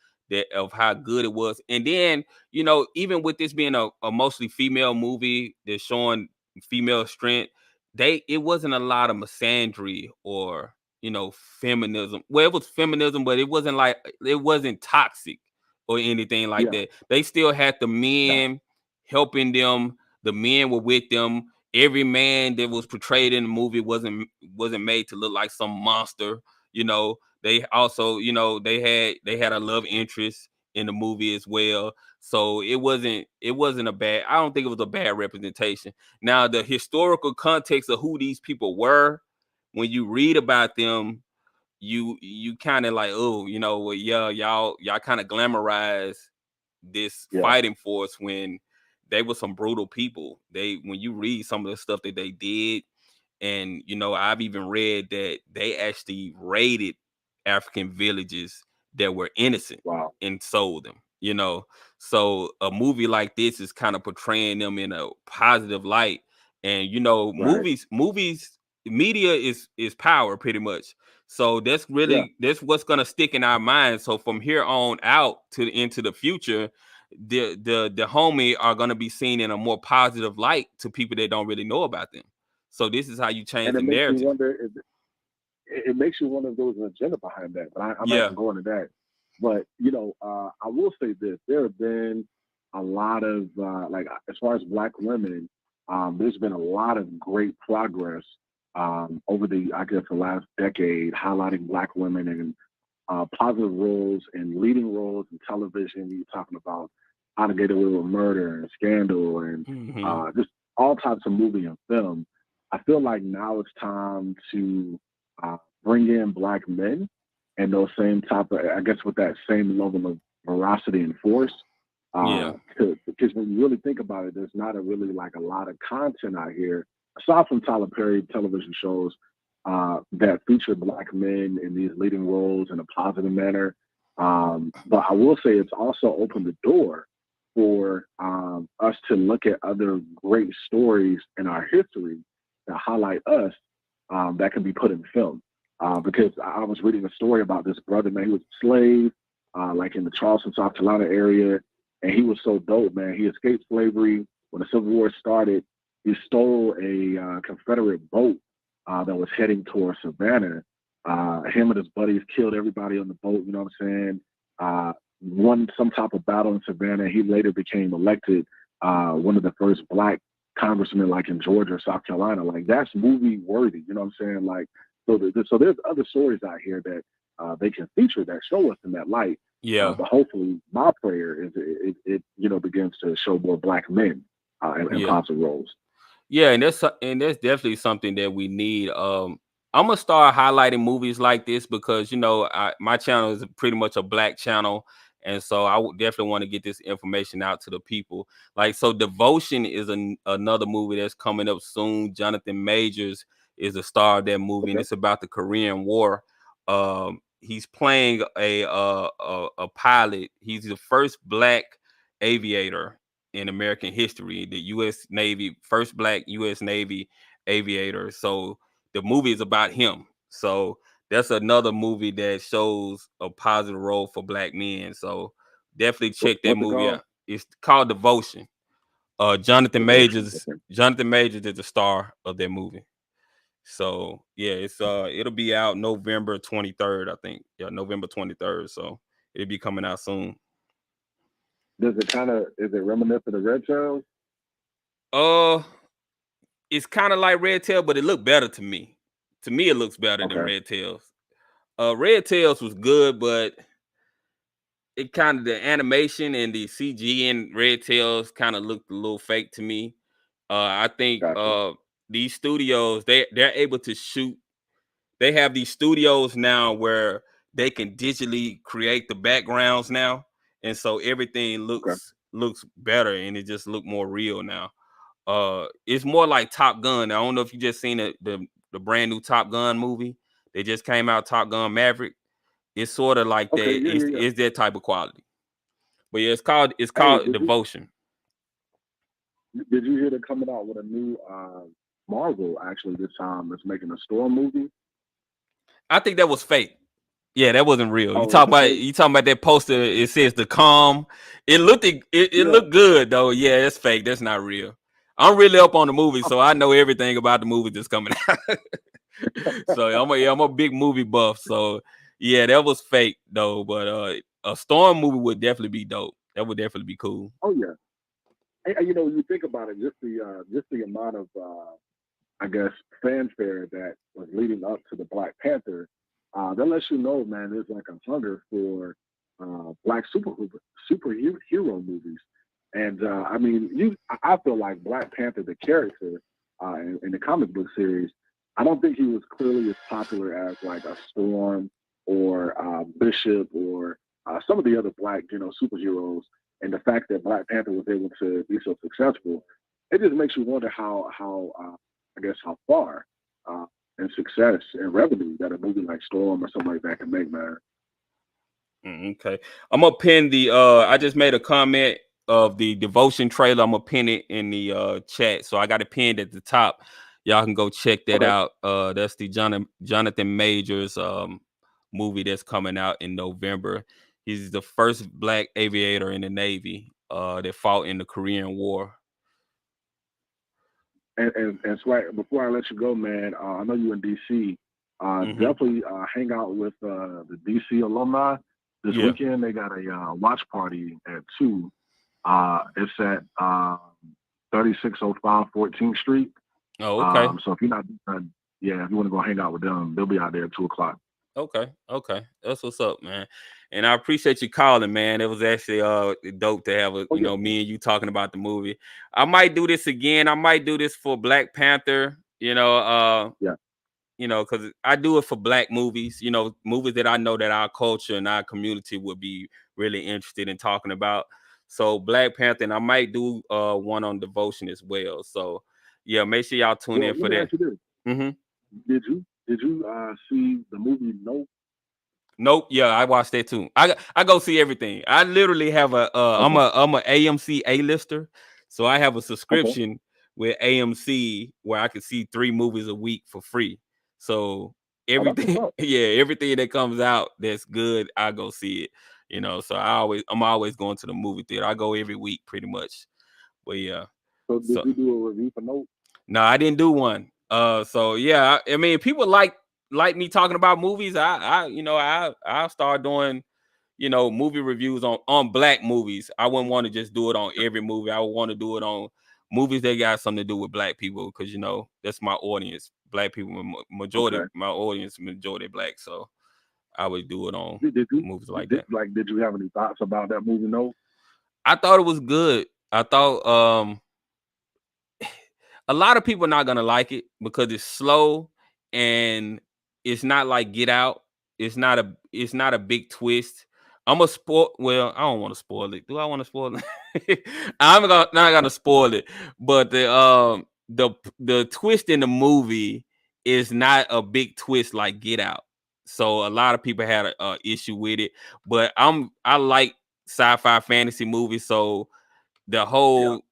of how good it was. And then, even with this being a mostly female movie, they're showing female strength. It wasn't a lot of misandry or feminism. Well, it was feminism, but it wasn't toxic or anything like that. They still had the men helping them. The men were with them. Every man that was portrayed in the movie wasn't made to look like some monster. They also, they had a love interest in the movie as well. So it wasn't a bad. I don't think it was a bad representation. Now, the historical context of who these people were, when you read about them, you kind of like, oh, y'all kind of glamorize this fighting force when they were some brutal people. When you read some of the stuff that they did, and I've even read that they actually raided African villages that were innocent and sold them. So a movie like this is kind of portraying them in a positive light. And movies, media is power pretty much. So that's what's gonna stick in our minds. So from here on out into the future, the homie are gonna be seen in a more positive light to people that don't really know about them. So this is how you change the narrative. It makes you wonder if there was an agenda behind that, but I'm not going to go into that. But I will say this: there have been a lot of as far as Black women, there's been a lot of great progress over the last decade, highlighting Black women and positive roles and leading roles in television. You're talking about How to Get Away with Murder and Scandal and just all types of movie and film. I feel like now it's time to bring in Black men and those same type of, with that same level of veracity and force. Because when you really think about it, there's not really a lot of content out here, aside from Tyler Perry television shows that feature Black men in these leading roles in a positive manner. But I will say it's also opened the door for us to look at other great stories in our history that highlight us that can be put in film. Because I was reading a story about this brother, man. He was a slave, in the Charleston, South Carolina area. And he was so dope, man. He escaped slavery. When the Civil War started, he stole a Confederate boat that was heading towards Savannah. Him and his buddies killed everybody on the boat, you know what I'm saying? Won some type of battle in Savannah. He later became elected one of the first Black congressmen, in Georgia or South Carolina. That's movie worthy, you know what I'm saying? So there's other stories out here that they can feature that show us in that light. But hopefully, my prayer is it begins to show more Black men in positive roles. Yeah, and that's definitely something that we need. I'm gonna start highlighting movies like this because my channel is pretty much a Black channel, And so I would definitely want to get this information out to the people. Like, so Devotion is another movie that's coming up soon. Jonathan Majors is the star of that movie, and it's about the Korean War. He's playing a pilot. He's the first black aviator in American history, the U.S. Navy, first black U.S. Navy aviator. So the movie is about him. So that's another movie that shows a positive role for black men. So definitely check that movie out. It's called Devotion. Jonathan Majors is the star of that movie. So yeah, it'll be out November 23rd, I think. Yeah, November 23rd. So it'll be coming out soon. Is it reminiscent of Red Tails? It's kind of like Red Tail, but it looked better to me. To me, it looks better than Red Tails. Red Tails was good, but it kind of, the animation and the CG in Red Tails kind of looked a little fake to me. I think these studios, they're able to shoot. They have these studios now where they can digitally create the backgrounds now, and so everything looks better, and it just look more real now. It's more like Top Gun. I don't know if you just seen the brand new Top Gun movie. They just came out, Top Gun Maverick. It's sort of like that. It's that type of quality. But yeah, it's called Devotion. Did you hear they're coming out with a new Marvel actually this time? It's making a Storm movie. I think that was fake. Yeah, that wasn't real. You talking about that poster? It says the calm. It looked good though. Yeah, it's fake. That's not real. I'm really up on the movie, so I know everything about the movie that's coming out. So I'm a big movie buff. So yeah, that was fake though. But a Storm movie would definitely be dope. That would definitely be cool. Oh yeah. And, when you think about it, just the amount of I guess fanfare that was leading up to the Black Panther, that lets you know, man, there's like a hunger for black superhero movies. And I mean, I feel like Black Panther, the character in the comic book series, I don't think he was clearly as popular as like a Storm or Bishop or some of the other black, superheroes. And the fact that Black Panther was able to be so successful, it just makes you wonder how far in success and revenue that a movie like Storm or something like that can make, man. Okay, I'm gonna pin the. I just made a comment of the Devotion trailer. I'm gonna pin it in the chat, so I got it pinned at the top. Y'all can go check that out. That's the Jonathan Majors movie that's coming out in November. He's the first black aviator in the Navy that fought in the Korean War. And SWAC, before I let you go, man, I know you in DC. Definitely hang out with the DC alumni this weekend. They got a watch party at 2. It's at 3605 14th Street. Oh, okay. So if you're not, if you want to go hang out with them, they'll be out there at 2:00. Okay, that's what's up, man. And I appreciate you calling, man. It was actually dope to have me and you talking about the movie. I might do this again. I might do this for Black Panther. Because I do it for black movies. Movies that I know that our culture and our community would be really interested in talking about. So Black Panther, and I might do one on Devotion as well. So yeah, make sure y'all tune in for that. Did you see the movie Nope? Nope. Yeah, I watched that too. I go see everything. I literally have I'm a AMC A-lister, so I have a subscription with AMC where I can see 3 movies a week for free. So everything, everything that comes out that's good, I go see it. So I'm always going to the movie theater. I go every week pretty much. But yeah. So did you do a review for Nope? No, I didn't do one. So yeah, I mean, people like me talking about movies. I'll start doing, movie reviews on black movies. I wouldn't want to just do it on every movie. I would want to do it on movies that got something to do with black people, because that's my audience. Black people, majority my audience, majority black. So I would do it on movies like that. Like, did you have any thoughts about that movie? No, I thought it was good. I thought a lot of people are not gonna like it because it's slow and it's not like Get Out. It's not a big twist. I'm a spoil. Well, I don't want to spoil it. Do I want to spoil it? I'm not gonna spoil it. But the twist in the movie is not a big twist like Get Out. So a lot of people had a issue with it. But I like sci-fi fantasy movies. So the whole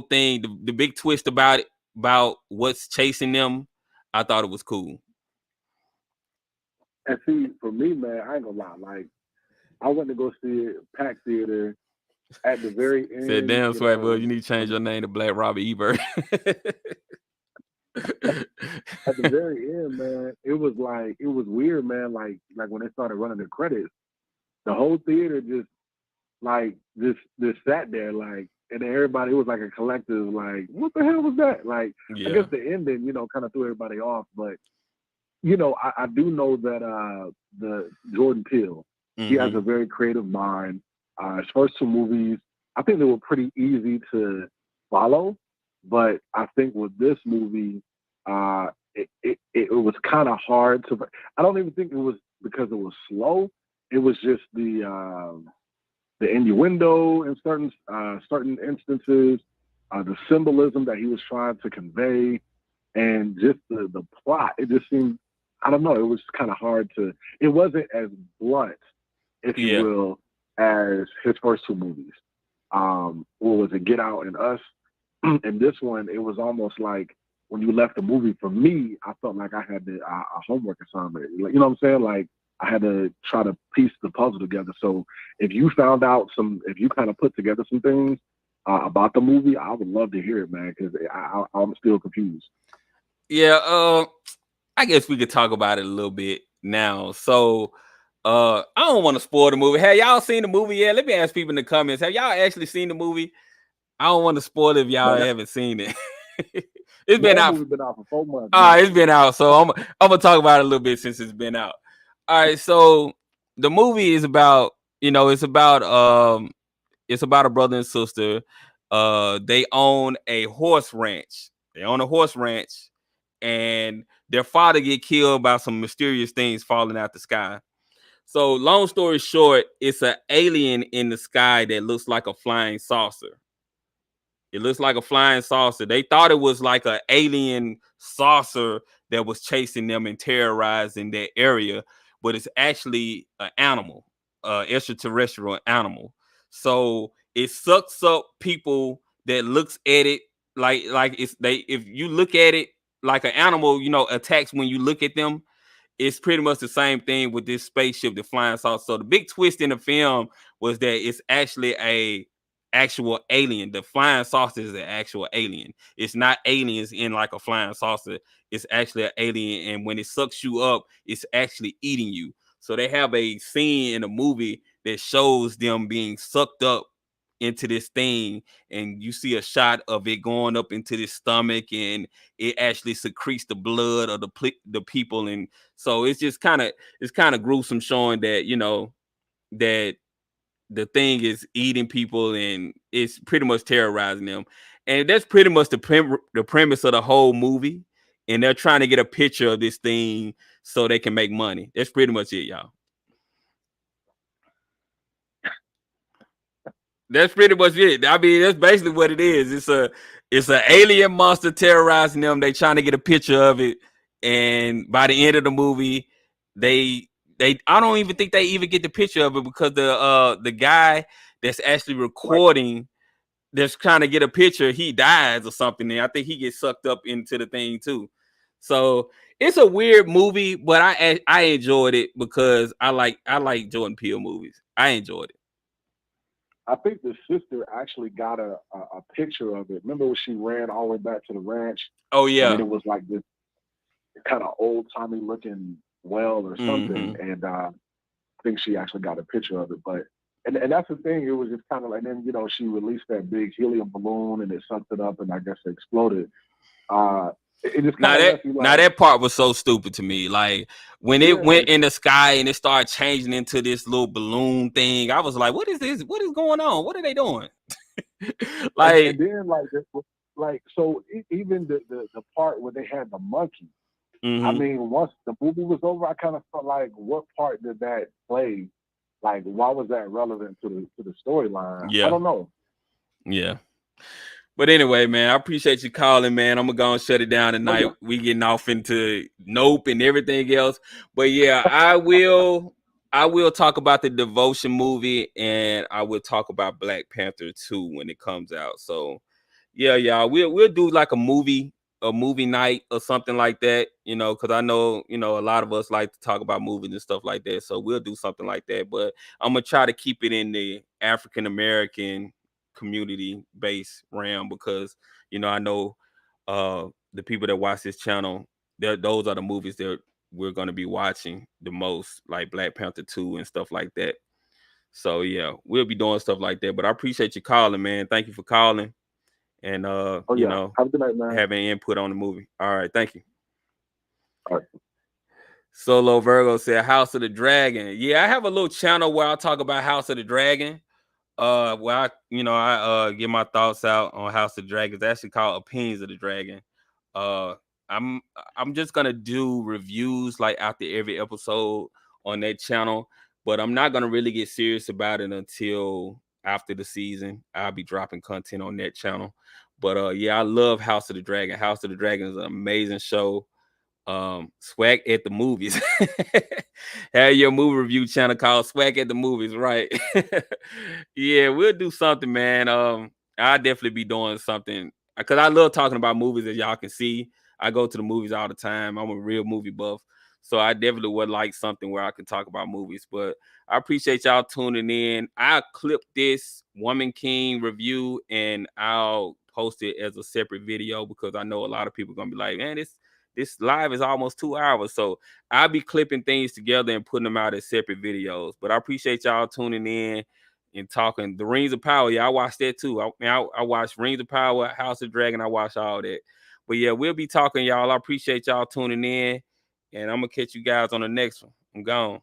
thing, the big twist about it, about what's chasing them, I thought it was cool. And see, for me, man, I ain't gonna lie. Like, I went to go see it, packed theater. At the very end, Said, damn, SWAC, well, you need to change your name to Black Robbie Ebert. At the very end, man, it was weird, man. Like when they started running the credits, the whole theater just sat there, like, and then everybody, it was like a collective, like, what the hell was that? Like, I guess the ending, kind of threw everybody off, but I do know that the Jordan Peele, he has a very creative mind. His first two movies, I think they were pretty easy to follow, but I think with this movie, it was kind of hard to. I don't even think it was because it was slow. It was just the innuendo in certain instances, the symbolism that he was trying to convey, and just the plot. It just seemed, I don't know, it was kind of hard to. It wasn't as blunt, if you will, as his first two movies. What was it, Get Out and Us? And this one, it was almost like when you left the movie, for me, I felt like I had a homework assignment. Like, you know what I'm saying? Like, I had to try to piece the puzzle together. So if you found out if you kind of put together some things about the movie, I would love to hear it, man, because I'm still confused. Yeah, I guess we could talk about it a little bit now. So I don't want to spoil the movie. Have y'all seen the movie yet? Let me ask people in the comments. Have y'all actually seen the movie? I don't want to spoil it if y'all haven't seen it. It's been out. Movie been out for 4 months. It's been out. So I'm gonna talk about it a little bit since it's been out. All right, so the movie is about, it's about a brother and sister. They own a horse ranch. And their father get killed by some mysterious things falling out the sky. So long story short, it's an alien in the sky that looks like a flying saucer. It looks like a flying saucer. They thought it was like an alien saucer that was chasing them and terrorizing that area, but it's actually an animal, extraterrestrial animal. So it sucks up people that looks at it like if you look at it like an animal, attacks when you look at them. It's pretty much the same thing with this spaceship, the flying saucer. So the big twist in the film was that it's actually a actual alien. The flying saucer is an actual alien. It's not aliens in like a flying saucer. It's actually an alien, and when it sucks you up, it's actually eating you. So they have a scene in the movie that shows them being sucked up into this thing, and you see a shot of it going up into the stomach, and it actually secretes the blood of the people. And so it's kind of gruesome, showing that that the thing is eating people and it's pretty much terrorizing them. And that's pretty much the premise of the whole movie. And they're trying to get a picture of this thing so they can make money. That's pretty much it, y'all. That's pretty much it. I mean, that's basically what it is. It's an alien monster terrorizing them. They trying to get a picture of it. And by the end of the movie, I don't even think they even get the picture of it, because the guy that's actually recording, that's trying to get a picture, he dies or something, and I think he gets sucked up into the thing too. So it's a weird movie, but I enjoyed it because I like Jordan Peele movies. I enjoyed it. I think the sister actually got a picture of it. Remember when she ran all the way back to the ranch? Oh yeah. And it was like this kind of old timey looking well or something. And I think she actually got a picture of it. But and that's the thing. It was just kind of like, then she released that big helium balloon and it sucked it up and I guess it exploded. It just that part was so stupid to me. Like when it went in the sky and it started changing into this little balloon thing, I was like, "What is this? What is going on? What are they doing?" and then so even the part where they had the monkey. I mean, once the movie was over, I kind of felt like, what part did that play? Like, why was that relevant to the storyline? Yeah. I don't know. Yeah. But anyway, man, I appreciate you calling, man. I'm gonna shut it down tonight. Okay. We getting off into Nope and everything else. But yeah, I will talk about the Devotion movie, and I will talk about Black Panther 2 when it comes out. So yeah, y'all, we'll do like a movie night or something like that, you know, because I know, you know, a lot of us like to talk about movies and stuff like that. So we'll do something like that. But I'm gonna try to keep it in the African American community base realm, because you know, I know the people that watch this channel, those are the movies that we're going to be watching the most, like Black Panther 2 and stuff like that. So yeah, we'll be doing stuff like that. But I appreciate you calling, man. Thank you for calling, and you know, have a good night, man. having input on the movie. All right, thank you. All right. Solo Virgo said House of the Dragon. Yeah, I have a little channel where I talk about House of the Dragon. Where I get my thoughts out on House of the Dragon. It's actually called Opinions of the Dragon. I'm just gonna do reviews like after every episode on that channel, but I'm not gonna really get serious about it until after the season. I'll be dropping content on that channel. But yeah, I love House of the Dragon. House of the Dragon is an amazing show. SWAC at the movies. Have your movie review channel called SWAC at the movies, right? Yeah, we'll do something, man. I'll definitely be doing something because I love talking about movies. As y'all can see, I go to the movies all the time. I'm a real movie buff, so I definitely would like something where I can talk about movies. But I appreciate y'all tuning in. I'll clip this Woman King review and I'll post it as a separate video, because I know a lot of people are gonna be like, man, this live is almost 2 hours. So I'll be clipping things together and putting them out as separate videos. But I appreciate y'all tuning in and talking. The Rings of Power, yeah, I watched that too. I watched Rings of Power, House of Dragon. I watched all that. But yeah, we'll be talking, y'all. I appreciate y'all tuning in. And I'm going to catch you guys on the next one. I'm gone.